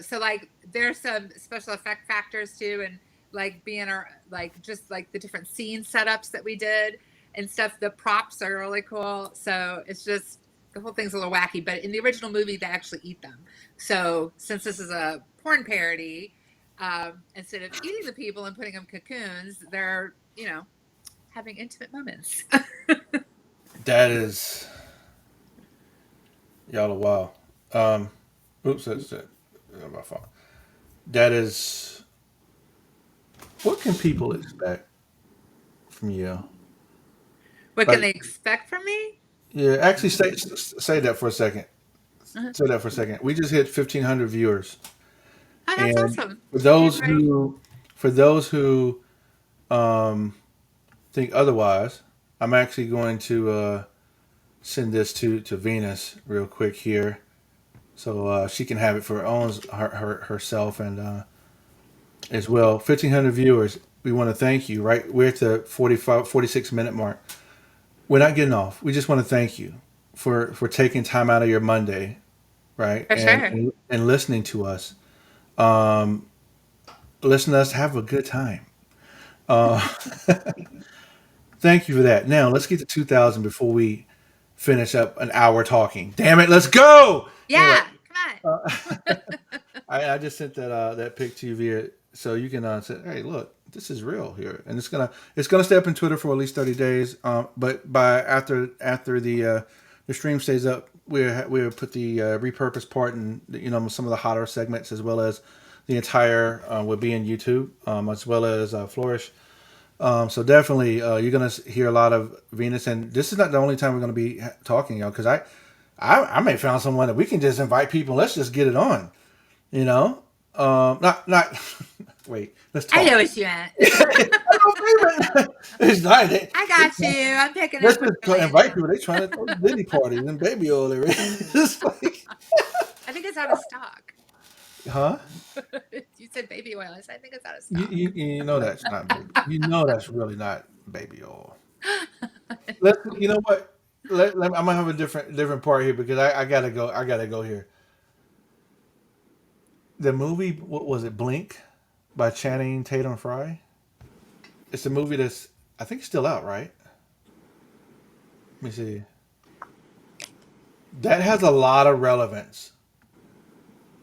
so like there's some special effect factors too, and like being our like just like the different scene setups that we did and stuff. The props are really cool, so it's just the whole thing's a little wacky. But in the original movie, they actually eat them. So since this is a porn parody, instead of eating the people and putting them in cocoons, they're having intimate moments. That is, y'all are wild. Oops, that's it. My fault. That is, what can people expect from you? What can Like, they expect from me? yeah, actually, say that for a second. Uh-huh. Say that for a second. We just hit 1,500 viewers, Oh, that's and awesome. for Hey, those everybody. who, for those who um, think otherwise, I'm actually going to send this to Venus real quick here, so she can have it for herself and as well. 1,500 viewers. We want to thank you. Right, we're at the 46 minute mark. We're not getting off. We just want to thank you for taking time out of your Monday, right, For and sure. and listening to us. Um, Listen to us have a good time. Uh, Thank you for that. Now let's get to 2,000 before we finish up an hour talking. Damn it, let's go. Anyway, Yeah. Come uh, on. I just sent that pic to you via, so you can say, hey, look, this is real here, and it's gonna stay up in Twitter for at least 30 days. But by after the stream stays up, we'll put the repurposed part and some of the hotter segments as well as the entire will be in YouTube as well as Flourish. So definitely, you're gonna hear a lot of Venus, and this is not the only time we're gonna be talking, y'all. Because I may found someone that we can just invite people. Let's just get it on, you know. Not wait. Let's I know talk. what you meant. It's not. I got you. I'm picking Let's up what just you're laying invite down. people. They trying to throw Diddy parties and baby oil. It's like, I think it's out of stock. huh? You said baby oil. I said I think it's out of You, stock. you, you know that's not baby. You know that's really not baby oil. Let's. You know what? I'm gonna have a different part here because I gotta go. I gotta go here. The movie, what was it? Blink by Channing Tatum Fry. It's a movie that's, I think, still out, right? Let me see. That has a lot of relevance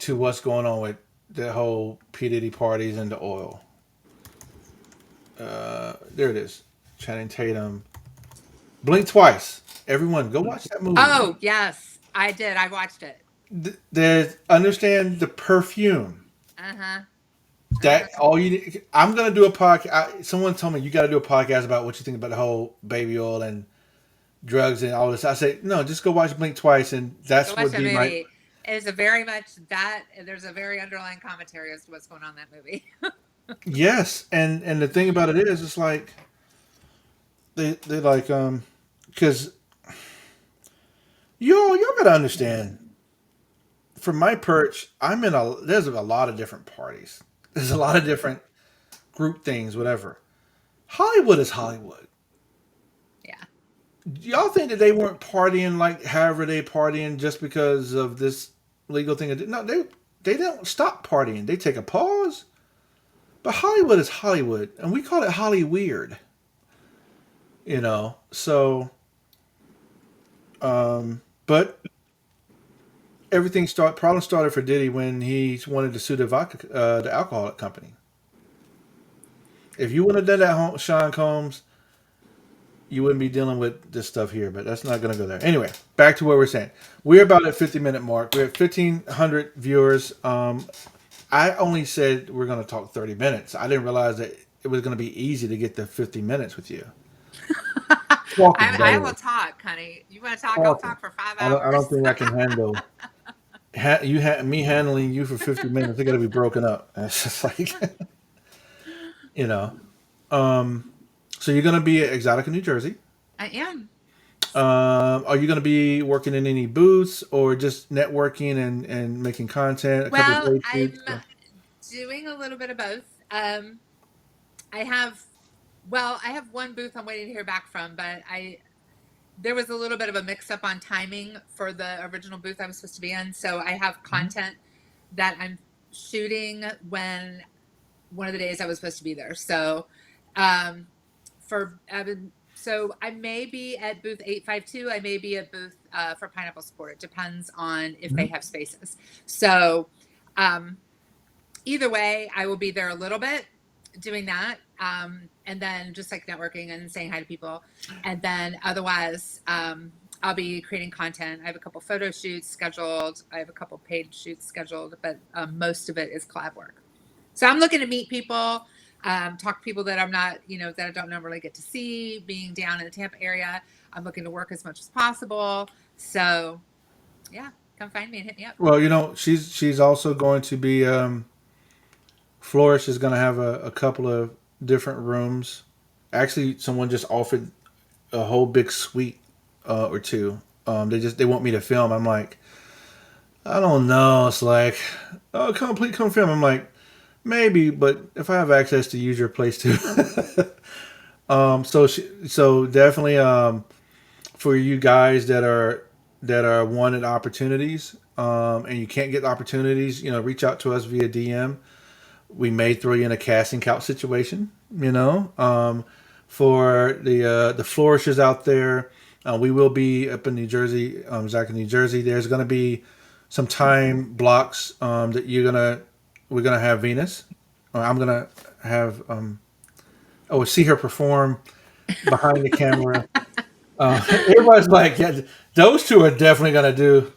to what's going on with the whole P Diddy parties and the oil. There it is. Channing Tatum. Blink twice. Everyone, go watch that movie. Oh, yes. I did. I watched it. There's understand the perfume. Uh-huh. That Uh-huh. all you need. I'm gonna do a podcast. Someone told me you got to do a podcast about what you think about the whole baby oil and drugs and all this. I say no, just go watch Blink twice, and Go that's watch would that be my movie. There's a very much that there's a very underlying commentary as to what's going on in that movie. yes. And the thing about it is, it's like they like because y'all gotta understand. From my perch, there's a lot of different parties. There's a lot of different group things, whatever. Hollywood is Hollywood. Yeah. Y'all think that they weren't partying like however they partying just because of this legal thing? No, they don't stop partying. They take a pause. But Hollywood is Hollywood, and we call it Holly weird. So but problem started for Diddy when he wanted to sue the alcoholic company. If you would have done that, Sean Combs, you wouldn't be dealing with this stuff here, but that's not going to go there. Anyway, back to what we're saying. We're about at 50-minute mark. We're at 1,500 viewers. I only said we're going to talk 30 minutes. I didn't realize that it was going to be easy to get to 50 minutes with you. I will talk, honey. You want to talk? I'll talk for 5 hours. I don't think I can handle me handling you for 50 minutes. They're going to be broken up. It's just like, you know. So you're going to be at Exotica, New Jersey. I am. Are you going to be working in any booths or just networking and making content? Well, I'm doing a little bit of both. I have one booth I'm waiting to hear back from, but there was a little bit of a mix up on timing for the original booth I was supposed to be in. So I have content that I'm shooting when one of the days I was supposed to be there. So, so I may be at booth 852. I may be at booth for Pineapple Sport. It depends on if they have spaces. So either way, I will be there a little bit doing that. And then just like networking and saying hi to people. And then otherwise, I'll be creating content. I have a couple photo shoots scheduled. I have a couple paid shoots scheduled, but most of it is collab work. So I'm looking to meet people. Talk to people that I'm not, that I don't normally get to see. Being down in the Tampa area, I'm looking to work as much as possible. So, yeah, come find me and hit me up. Well, she's also going to be. Flourish is going to have a couple of different rooms. Actually, someone just offered a whole big suite or two. They want me to film. I'm like, I don't know. It's like, oh, come film. I'm like, maybe, but if I have access to use your place too. So definitely for you guys that are wanted opportunities and you can't get opportunities, reach out to us via DM. We may throw you in a casting couch situation, for the flourishers out there. We will be up in New Jersey, Zach in New Jersey. There's going to be some time blocks that we're gonna have Venus. I'm gonna have see her perform behind the camera. Everybody's like, yeah, those two are definitely gonna do.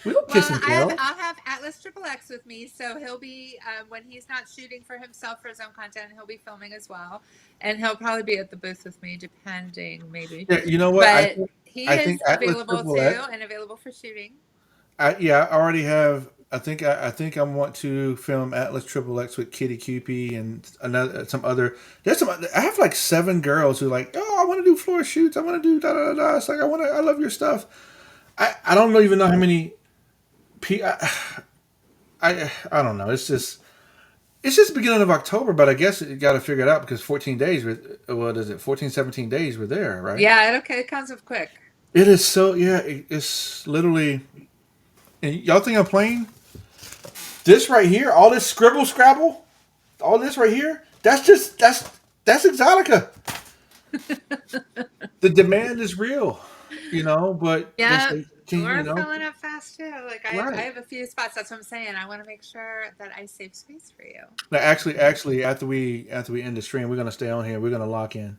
We don't kiss and tell. I'll have Atlas Triple X with me, so he'll be when he's not shooting for himself for his own content, he'll be filming as well, and he'll probably be at the booth with me, depending maybe. Yeah, you know what? But he is available too, and available for shooting. I already have. I think I want to film Atlas Triple X with Kitty Cupie and some other. I have like 7 girls who are like, oh, I want to do floor shoots. I want to do da da da. It's like I love your stuff. I don't even know how many. I don't know. It's just beginning of October, but I guess you got to figure it out because 14 days. What is it? 14, 17 days. We're there, right? Yeah, it comes up quick. It is so. Yeah, it's literally. And y'all think I'm playing? This right here, all this scrabble, all this right here, that's Exotica. The demand is real, but yeah, we're filling up fast too. Like I have a few spots. That's what I'm saying. I want to make sure that I save space for you. Now, actually, after we end the stream, we're gonna stay on here. We're gonna lock in.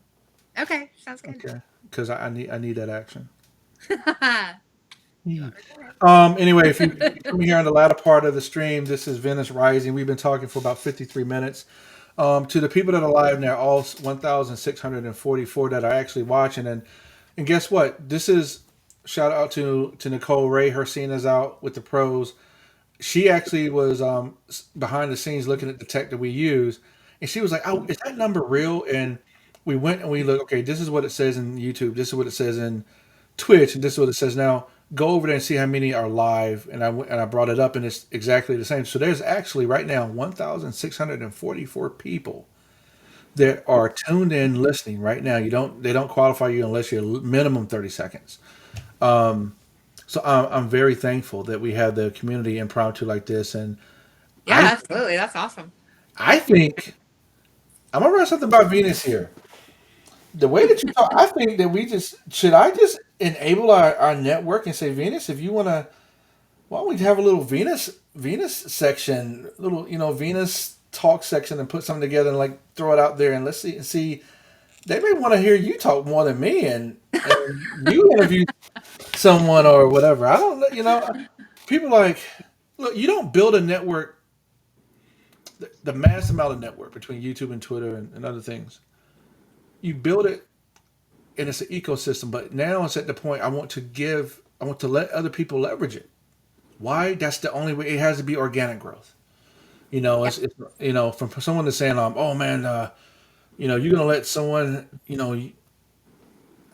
Okay, sounds good. Okay, because I need that action. Anyway, if you come here on the latter part of the stream, this is Venice Rising. We've been talking for about 53 minutes. To the people that are live now, all 1,644 that are actually watching, and guess what? This is shout out to Nicole Ray. Her scene is out with the pros. She actually was behind the scenes looking at the tech that we use, and she was like, "Oh, is that number real?" And we went and we looked. Okay, this is what it says in YouTube. This is what it says in Twitch, and this is what it says now. Go over there and see how many are live, and I brought it up, and it's exactly the same. So there's actually right now 1,644 people that are tuned in listening right now. They don't qualify you unless you're minimum 30 seconds. So I'm very thankful that we have the community impromptu like this, and absolutely, that's awesome. I think I'm gonna run something about Venus here. The way that you talk, I think that should I just enable our network and say, Venus, if you want to, why don't we have a little Venus section, little Venus talk section, and put something together and like throw it out there, and let's see they may want to hear you talk more than me, and you interview someone or whatever. I don't know. People like, look, you don't build a network, the mass amount of network between YouTube and Twitter and other things. You build it, and it's an ecosystem. But now it's at the point I want to let other people leverage it. Why? That's the only way. It has to be organic growth. Yeah. It's from someone that's saying, oh man, you're gonna let someone,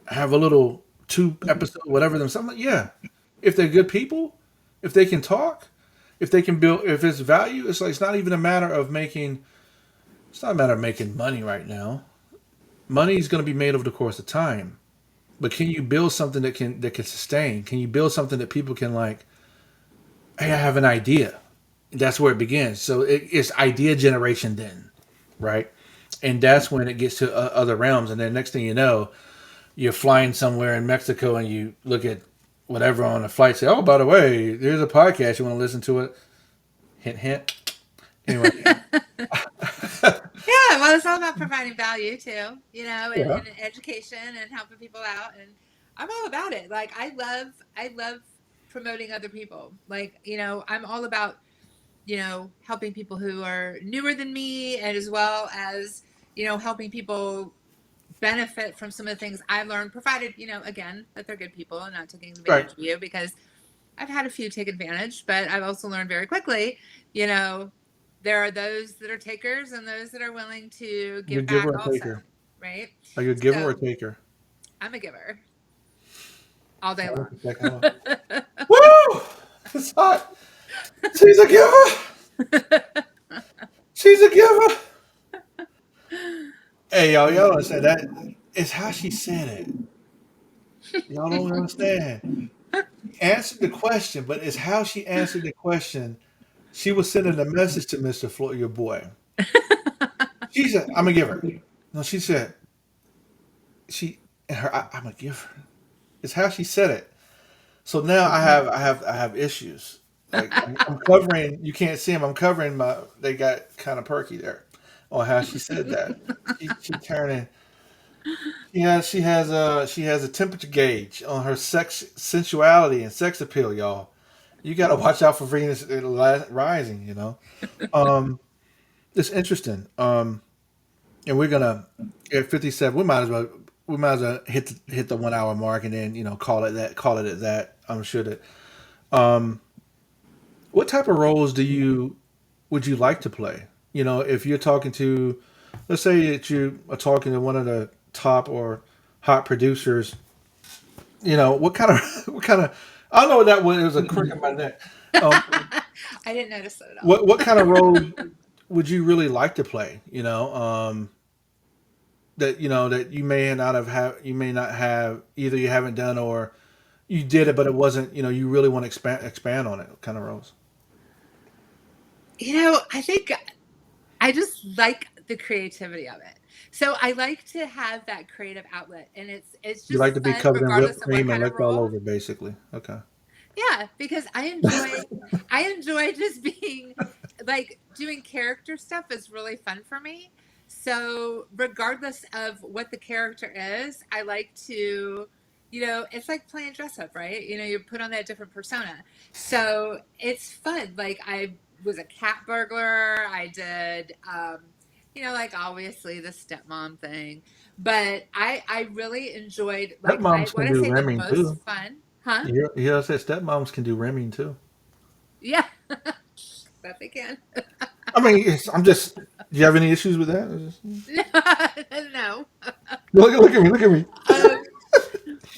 have a little 2 episode, whatever them. Something, yeah. If they're good people, if they can talk, if they can build, if it's value, it's like it's not even a matter of making. It's not a matter of making money right now. Money is going to be made over the course of time. But can you build something that can sustain? Can you build something that people can like? Hey, I have an idea. That's where it begins. So it's idea generation then, right? And that's when it gets to other realms. And then next thing you know, you're flying somewhere in Mexico and you look at whatever on a flight. Say, oh, by the way, there's a podcast. You want to listen to it? Hint, hint. Anyway, Yeah, well, it's all about providing value too, yeah, and education and helping people out, and I'm all about it. Like I love promoting other people. Like I'm all about helping people who are newer than me, and as well as helping people benefit from some of the things I've learned, provided again that they're good people and not taking right. advantage of you, because I've had a few take advantage, but I've also learned very quickly, you know, there are those that are takers and those that are willing to You're a give giver back or also, taker. right? Are you a giver or So taker? I'm a giver all day I look long. at that kind of, woo! It's hot. She's a giver. She's a giver. Hey, y'all don't understand that. It's how she said it. Y'all don't understand. Answered the question, but it's how she answered the question. She was sending a message to Mr. Floyd, your boy. She said, "I'm a giver." No, she said, I'm a giver. It's how she said it. So now I have issues. Like I'm covering. You can't see them. I'm covering my. They got kind of perky there on how she said that. She turning. Yeah, she has a temperature gauge on her sex sensuality and sex appeal, y'all. You got to watch out for Venus rising. Um, it's interesting. And we're gonna at 57. We might as well hit the 1 hour mark and then call it at that. I'm sure that. Um, what type of roles would you like to play? If you're talking to, let's say that you are talking to one of the top or hot producers. What kind of what kind of I don't know what that was. It was a crick in my neck. Um, I didn't notice that at all. what kind of role would you really like to play? That you may not have either you haven't done or you did it but it wasn't you really want to expand on it. What kind of roles? I think I just like the creativity of it. So I like to have that creative outlet, and it's You like just to be fun covered in whipped regardless of what cream and kind of licked all role. over, basically. Okay. Yeah, because I enjoy just being like doing character stuff is really fun for me. So regardless of what the character is, I like to, it's like playing dress up, right? You put on that different persona. So it's fun. Like I was a cat burglar. I did like obviously the stepmom thing. But I really enjoyed like I Stepmoms what can I do say the rimming most too. fun. Huh? You said stepmoms can do rimming too. Yeah, that they can. I mean, I'm just. Do you have any issues with that? No. Look at me. Look at me. Um,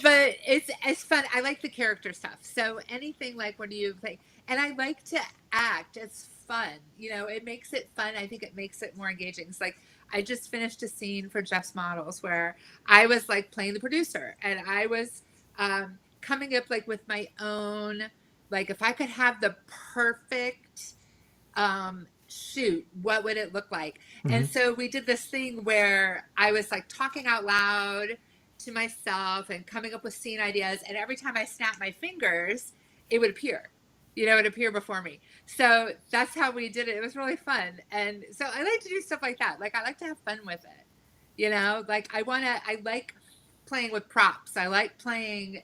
but it's fun. I like the character stuff. So anything like when you play, and I like to act. It's fun. It makes it fun. I think it makes it more engaging. It's like I just finished a scene for Jeff's Models where I was like playing the producer, and I was coming up like with my own like if I could have the perfect shoot, what would it look like? And Hmm. so we did this thing where I was like talking out loud to myself and coming up with scene ideas, and every time I snapped my fingers it would appear, it would appear before me. So that's how we did it. It was really fun, and so I like to do stuff like that. Like I like to have fun with it, You know, like I like playing with props. I like playing,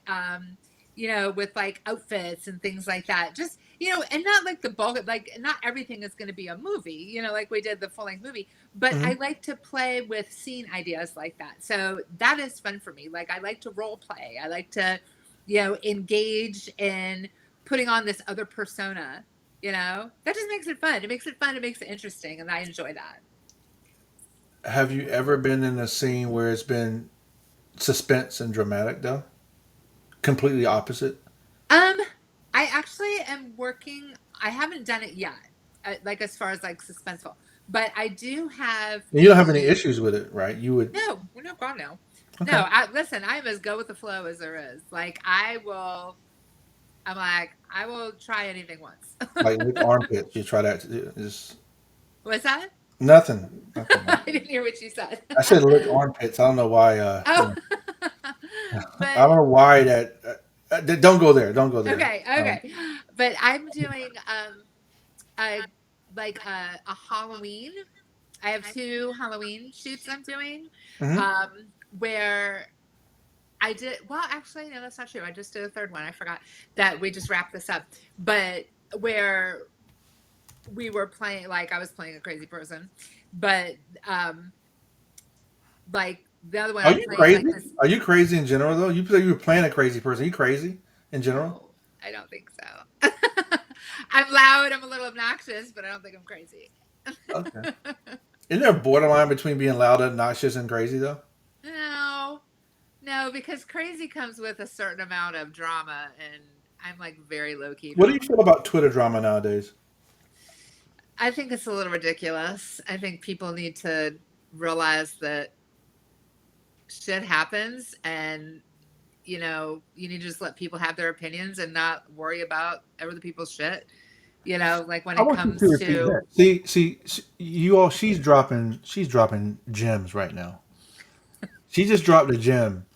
you know, with like outfits and things like that. Just, you know, and not like the bulk of, like, not everything is going to be a movie, you know, like we did the full length movie, but I Hmm. like to play with scene ideas like that. So that is fun for me. Like I like to role play. I like to, you know, engage in putting on this other persona, you know, that just makes it fun. It makes it fun. It makes it interesting. And I enjoy that. Have you ever been in a scene where it's been suspense and dramatic though? Completely opposite. Um, I actually am working. I haven't done it yet, like as far as like suspenseful, but I do have And you don't have any the issues with it, right? You would. no, no, God, no, Okay. no. I listen. I'm as go with the flow as there is. Like I will. I'm like I will try anything once. Like lick armpits. You try that. Just What's that? nothing. Nothing. I didn't hear what you said. I said lick armpits. I don't know why. Oh, I but don't know why that. Don't go there. Don't go there. okay, okay. But I'm doing a a Halloween. I have two Halloween shoots I'm doing, Hmm. um, where I did. Well, actually, no, that's not true. I just did a third one. I forgot that we just wrapped this up. But where we were playing, like I was playing a crazy person, but um, like the other one Are I'm you playing like crazy? this. Are you crazy in general though? You said you were playing a crazy person. Are you crazy in general? No, I don't think so. I'm loud. I'm a little obnoxious, but I don't think I'm crazy. Okay. Isn't there a borderline between being loud, obnoxious, and crazy though? No, no, because crazy comes with a certain amount of drama, and I'm like very low key What do you drama. feel about Twitter drama nowadays? I think it's a little ridiculous. I think people need to realize that shit happens, and you know, you need to just let people have their opinions and not worry about other people's shit. You know, like when I it want you to comes repeat to that. See, you all. She's dropping gems right now. She just dropped a gem,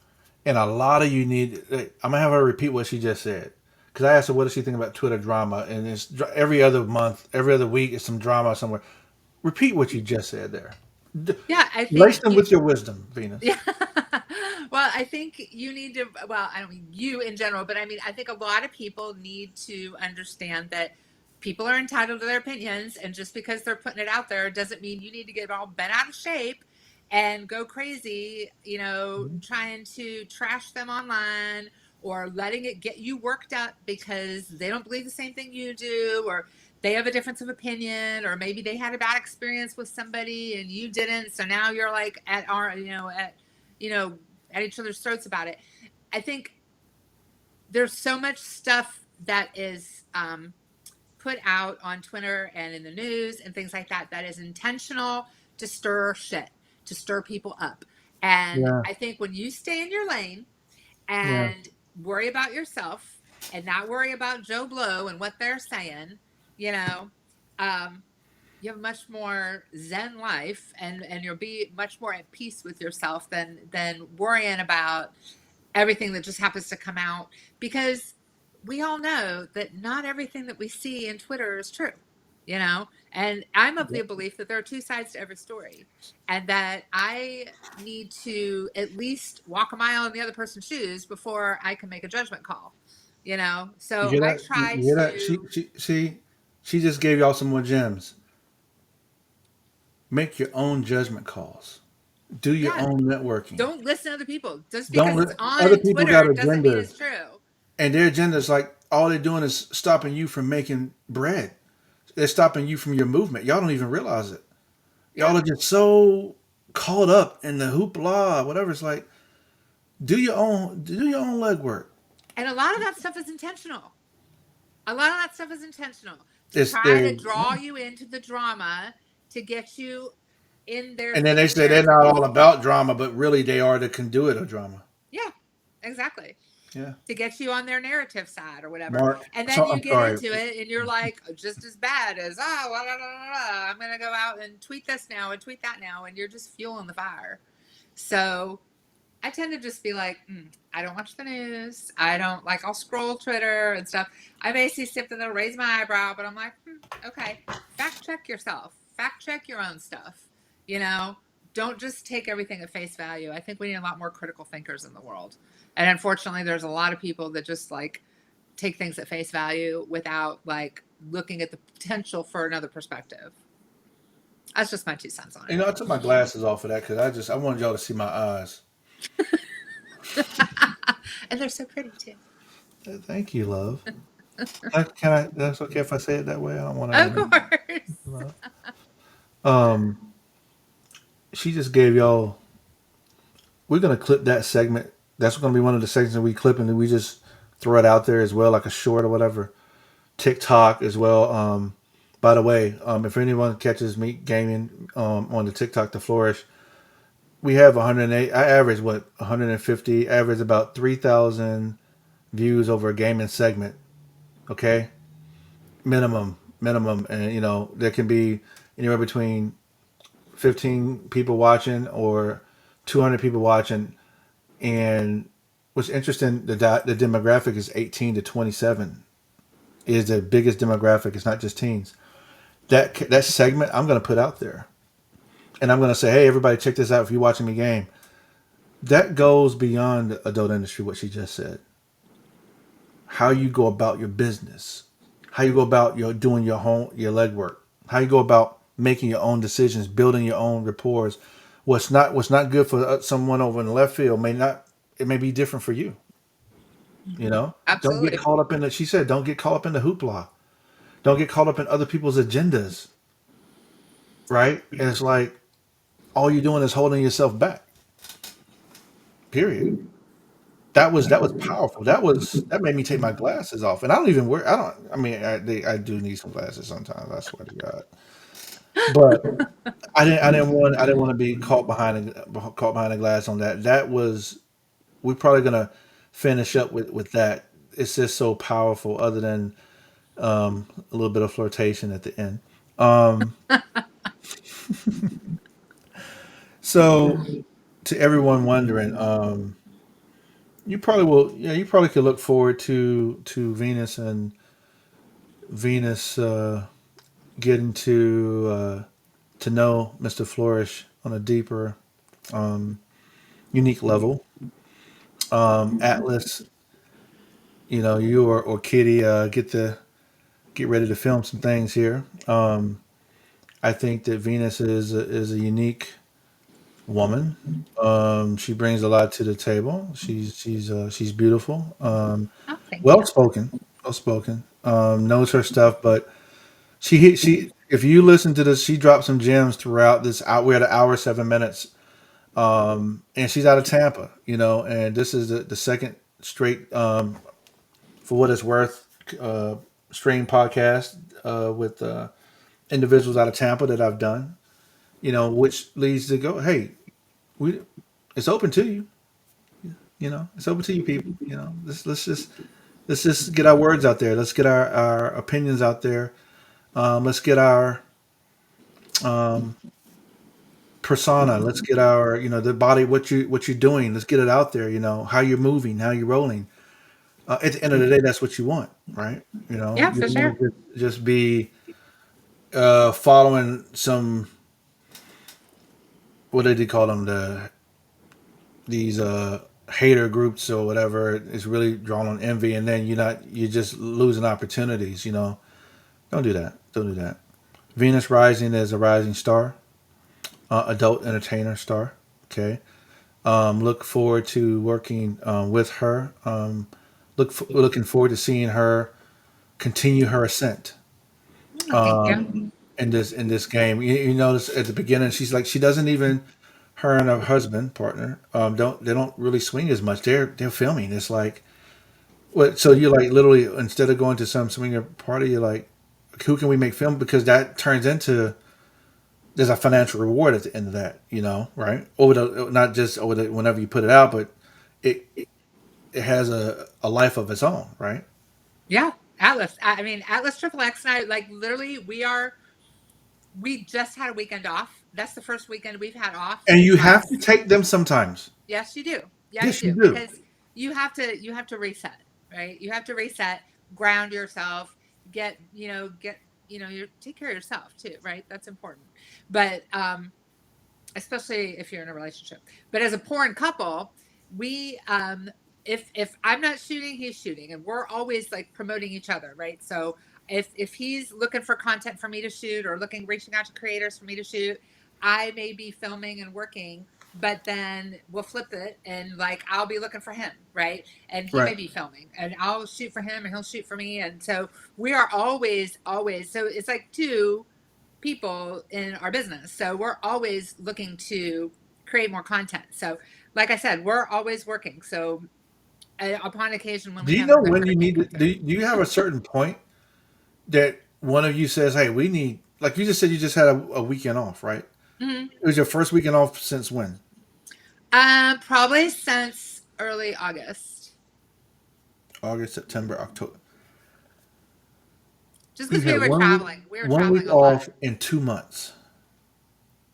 and a lot of you need. I'm gonna have her repeat what she just said because I asked her what does she think about Twitter drama, and it's every other month, every other week is some drama somewhere. Repeat what you just said there. yeah, I Lace think them with your wisdom, Venus. yeah. Well, I think you need to, well, I don't mean you in general, but I mean, I think a lot of people need to understand that people are entitled to their opinions. And just because they're putting it out there doesn't mean you need to get all bent out of shape and go crazy, you know, trying to trash them online or letting it get you worked up because they don't believe the same thing you do, or they have a difference of opinion, or maybe they had a bad experience with somebody and you didn't. So now you're like at our, you know, at each other's throats about it. I think there's so much stuff that is put out on Twitter and in the news and things like that that is intentional to stir shit, to stir people up. And Yeah, I think when you stay in your lane yeah. and worry about yourself and not worry about Joe Blow and what they're saying, you know, um, you have a much more zen life, and you'll be much more at peace with yourself than worrying about everything that just happens to come out, because we all know that not everything that we see in Twitter is true, you know. And I'm of the belief that there are two sides to every story, and that I need to at least walk a mile in the other person's shoes before I can make a judgment call, you know. You So hear I that? try You hear that? to, She just gave y'all some more gems. Make your own judgment calls. Do your yeah, own networking. don't listen to other people. Just Don't because it's let other on people got Twitter doesn't mean agendas, it's true. and their agendas like all they're doing is stopping you from making bread. They're stopping you from your movement. Y'all don't even realize it. Yeah. Y'all are just so caught up in the hoopla, whatever. It's like do your own legwork. And a lot of that stuff is intentional. A lot of that stuff is intentional to It's try to they, draw you into the drama, to get you in their and then they say they're their not all about drama, but really they are the conduit of drama. yeah, exactly. Yeah, To get you on their narrative side or whatever. Mark. And So then you I'm get sorry. into it and you're like just as bad as I'm gonna go out and tweet this now and tweet that now, and you're just fueling the fire. So I tend to just be like, I don't watch the news. I don't like, I'll scroll Twitter and stuff. I may see something that'll raise my eyebrow, but I'm like, okay, fact check yourself. Fact check your own stuff. You know, don't just take everything at face value. I think we need a lot more critical thinkers in the world. And unfortunately, there's a lot of people that just like take things at face value without like looking at the potential for another perspective. That's just my 2 cents on You know, I took my glasses off of that because I wanted y'all to see my eyes. it. And they're so pretty too. Thank you, love. That's okay if I say it that way. I don't want Of to. course. Um, she just gave y'all. We're gonna clip that segment. That's gonna be one of the segments that we clip, and then we just throw it out there as well, like a short or whatever. TikTok as well. By the way, if anyone catches me gaming on the TikTok to Flourish, we have 108. I average 150. Average about 3,000 views over a gaming segment. Okay, minimum, and there can be anywhere between 15 people watching or 200 people watching. And what's interesting, the demographic is 18 to 27 is the biggest demographic. It's not just teens. That segment I'm going to put out there, and I'm going to say, hey, everybody, check this out. If you're watching me game, that goes beyond the adult industry. What she just said, how you go about your business, how you go about doing your legwork, how you go about making your own decisions, building your own rapport. What's not good for someone over in the left field it may be different for you. Don't get Absolutely. caught up in the. She said, don't get caught up in the hoopla. Don't get caught up in other people's agendas. Right? And it's like all you're doing is holding yourself back. Period. That was powerful. That made me take my glasses off, and I don't even wear. I don't. I mean, I do need some glasses sometimes. I swear to God. But I didn't want to be caught behind a glass on that. That was we're probably gonna finish up with that. It's just so powerful. Other than a little bit of flirtation at the end. So to everyone wondering, you probably will. Yeah, you probably could look forward to Venus getting to know Mr. Flourish on a deeper, unique level. Atlas, you or Kitty get ready to film some things here. I think that Venus is a unique woman. She brings a lot to the table. She's beautiful. Oh, thank Well you. spoken. Well spoken. Knows her stuff, but she if you listen to this, she dropped some gems throughout this. We're at an hour 7 minutes, and she's out of Tampa. And this is the second straight, for what it's worth, stream podcast with individuals out of Tampa that I've done. Which leads to go, hey, we it's open to you. It's open to you people. Let's just get our words out there. Let's get our opinions out there. Let's get our persona. Let's get our the body, what you're doing. Let's get it out there. How you're moving, how you're rolling. At the end of the day, that's what you want, right? Yeah, You for don't want sure. to just be following some, what did they call them, these hater groups or whatever. Is really drawn on envy, and then you're just losing opportunities. Don't do that. Don't do that. Venus rising is a rising star, adult entertainer star. Okay. Look forward to working with her. Looking forward to seeing her continue her ascent Oh, thank you. in this game. You notice at the beginning, she's like, she doesn't even, her and her husband partner don't really swing as much. They're filming. It's like, what? So you're like, literally, instead of going to some swinger party, you're like, who can we make film? Because that turns into, there's a financial reward at the end of that, right? Over the, not just over the, whenever you put it out, but it has a life of its own, right? Yeah, Atlas. I mean, Atlas Triple X and I, like, literally, we just had a weekend off. That's the first weekend we've had off And in you have to months. take them sometimes. Yes, you do. Yes, Yes, you you do. do. Because you have to reset, right? You have to reset, ground yourself, get you take care of yourself too, right? That's important. But especially if you're in a relationship. But as a porn couple, we if I'm not shooting, he's shooting, and we're always like promoting each other, right? So if he's looking for content for me to shoot or reaching out to creators for me to shoot, I may be filming and working, but then we'll flip it and like I'll be looking for him, right? And he may Right. be filming and I'll shoot for him and he'll shoot for me. And so we are always, so it's like two people in our business. So we're always looking to create more content. So like I said, we're always working. So upon occasion when Do we you have a know good when you content need to, come through. do you have a certain point that one of you says, "Hey, we need," like you just said, you just had a weekend off, right? Mm-hmm. It was your first weekend off since when? Probably since early August. August, September, October. Just You've because we had were traveling. We were one week traveling a lot. off in 2 months.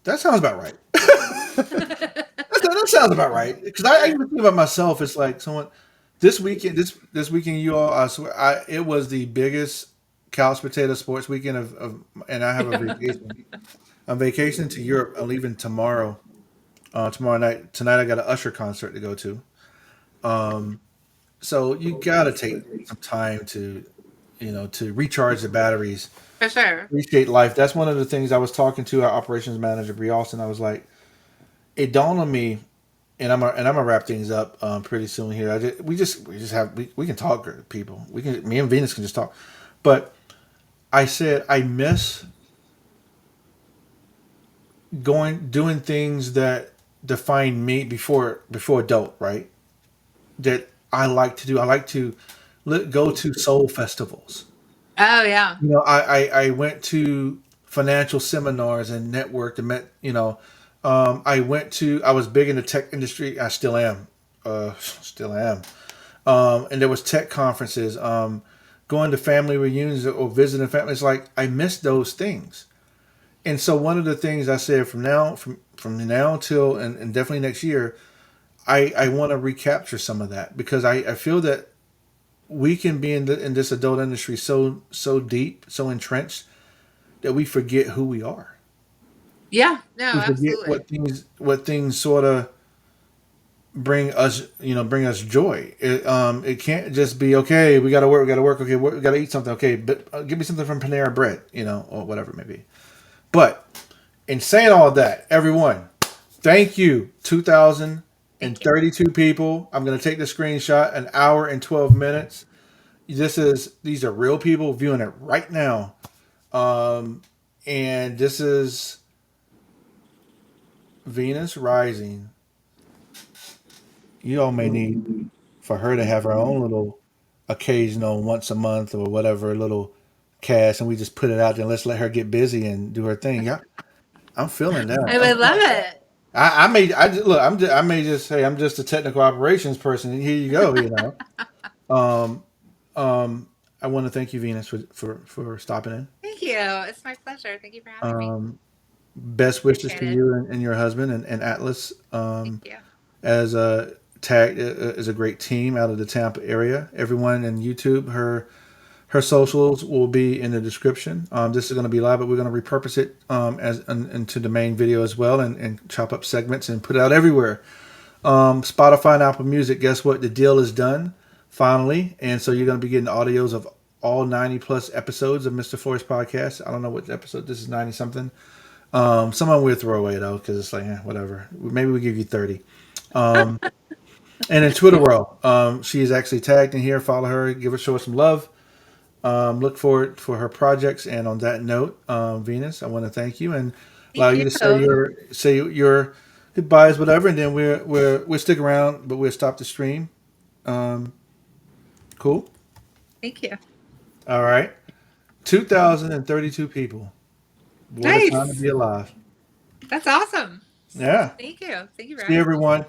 That sounds about right. That sounds about right. Because I even think about myself. It's like someone this weekend, you all. I swear, it was the biggest couch potato sports weekend and I have a vacation. I'm vacationing to Europe. I'm leaving tomorrow. Tomorrow night. Tonight, I got an Usher concert to go to. Um, so you got to take some time to, to recharge the batteries, For sure. appreciate life. That's one of the things I was talking to our operations manager, Brie Austin. I was like, it dawned on me, and I'm gonna wrap things up pretty soon here. We can talk, people. Me and Venus can just talk, but I said I miss doing things that define me before adult, right? That I like to do. I like to go to soul festivals. Oh yeah. I went to financial seminars and networked and met. I was big in the tech industry. I still am. Still am. And there was tech conferences. Going to family reunions or visiting families. Like I miss those things. And so one of the things I said from now till and definitely next year, I want to recapture some of that because I feel that we can be in this adult industry so deep, so entrenched that we forget who we are. Yeah. No, We forget absolutely. what things sort of bring us joy. It can't just be okay. We got to work. We got to work. Okay, we got to eat something. Okay, but give me something from Panera Bread, or whatever it may be. But in saying all of that, everyone, thank you. Thank you. 2,032 people. I'm going to take the screenshot. An hour and 12 minutes. These are real people viewing it right now. And this is Venus Rising. You all may need for her to have her own little occasional once a month or whatever little cast, and we just put it out there and let's let her get busy and do her thing. Yeah, I'm feeling that. I would love it. I may just say I'm just a technical operations person. And here you go. Um, I want to thank you, Venus, for stopping in. Thank you. It's my pleasure. Thank you for having me. Best wishes Appreciate to it. you and your husband and Atlas. Thank you. As a tag is a great team out of the Tampa area. Everyone in YouTube, her socials will be in the description. This is going to be live, but we're going to repurpose it into the main video as well and chop up segments and put it out everywhere. Spotify and Apple Music, guess what? The deal is done finally. And so you're going to be getting audios of all 90 plus episodes of MrFlourish Podcast. I don't know what episode. This is 90 something. Some of them we'll throw away though, because it's like, whatever. Maybe we give you 30. And in Twitter world, she is actually tagged in here. Follow her, show her some love. Look forward for her projects. And on that note, Venus, I want to thank you and allow Thank you you. to say your goodbyes, whatever, and then we'll stick around, but we'll stop the stream. Cool. Thank you. All right. 2,032 people. What a time to Nice. be alive. That's awesome. Yeah. Thank you. Thank you for See having me. everyone.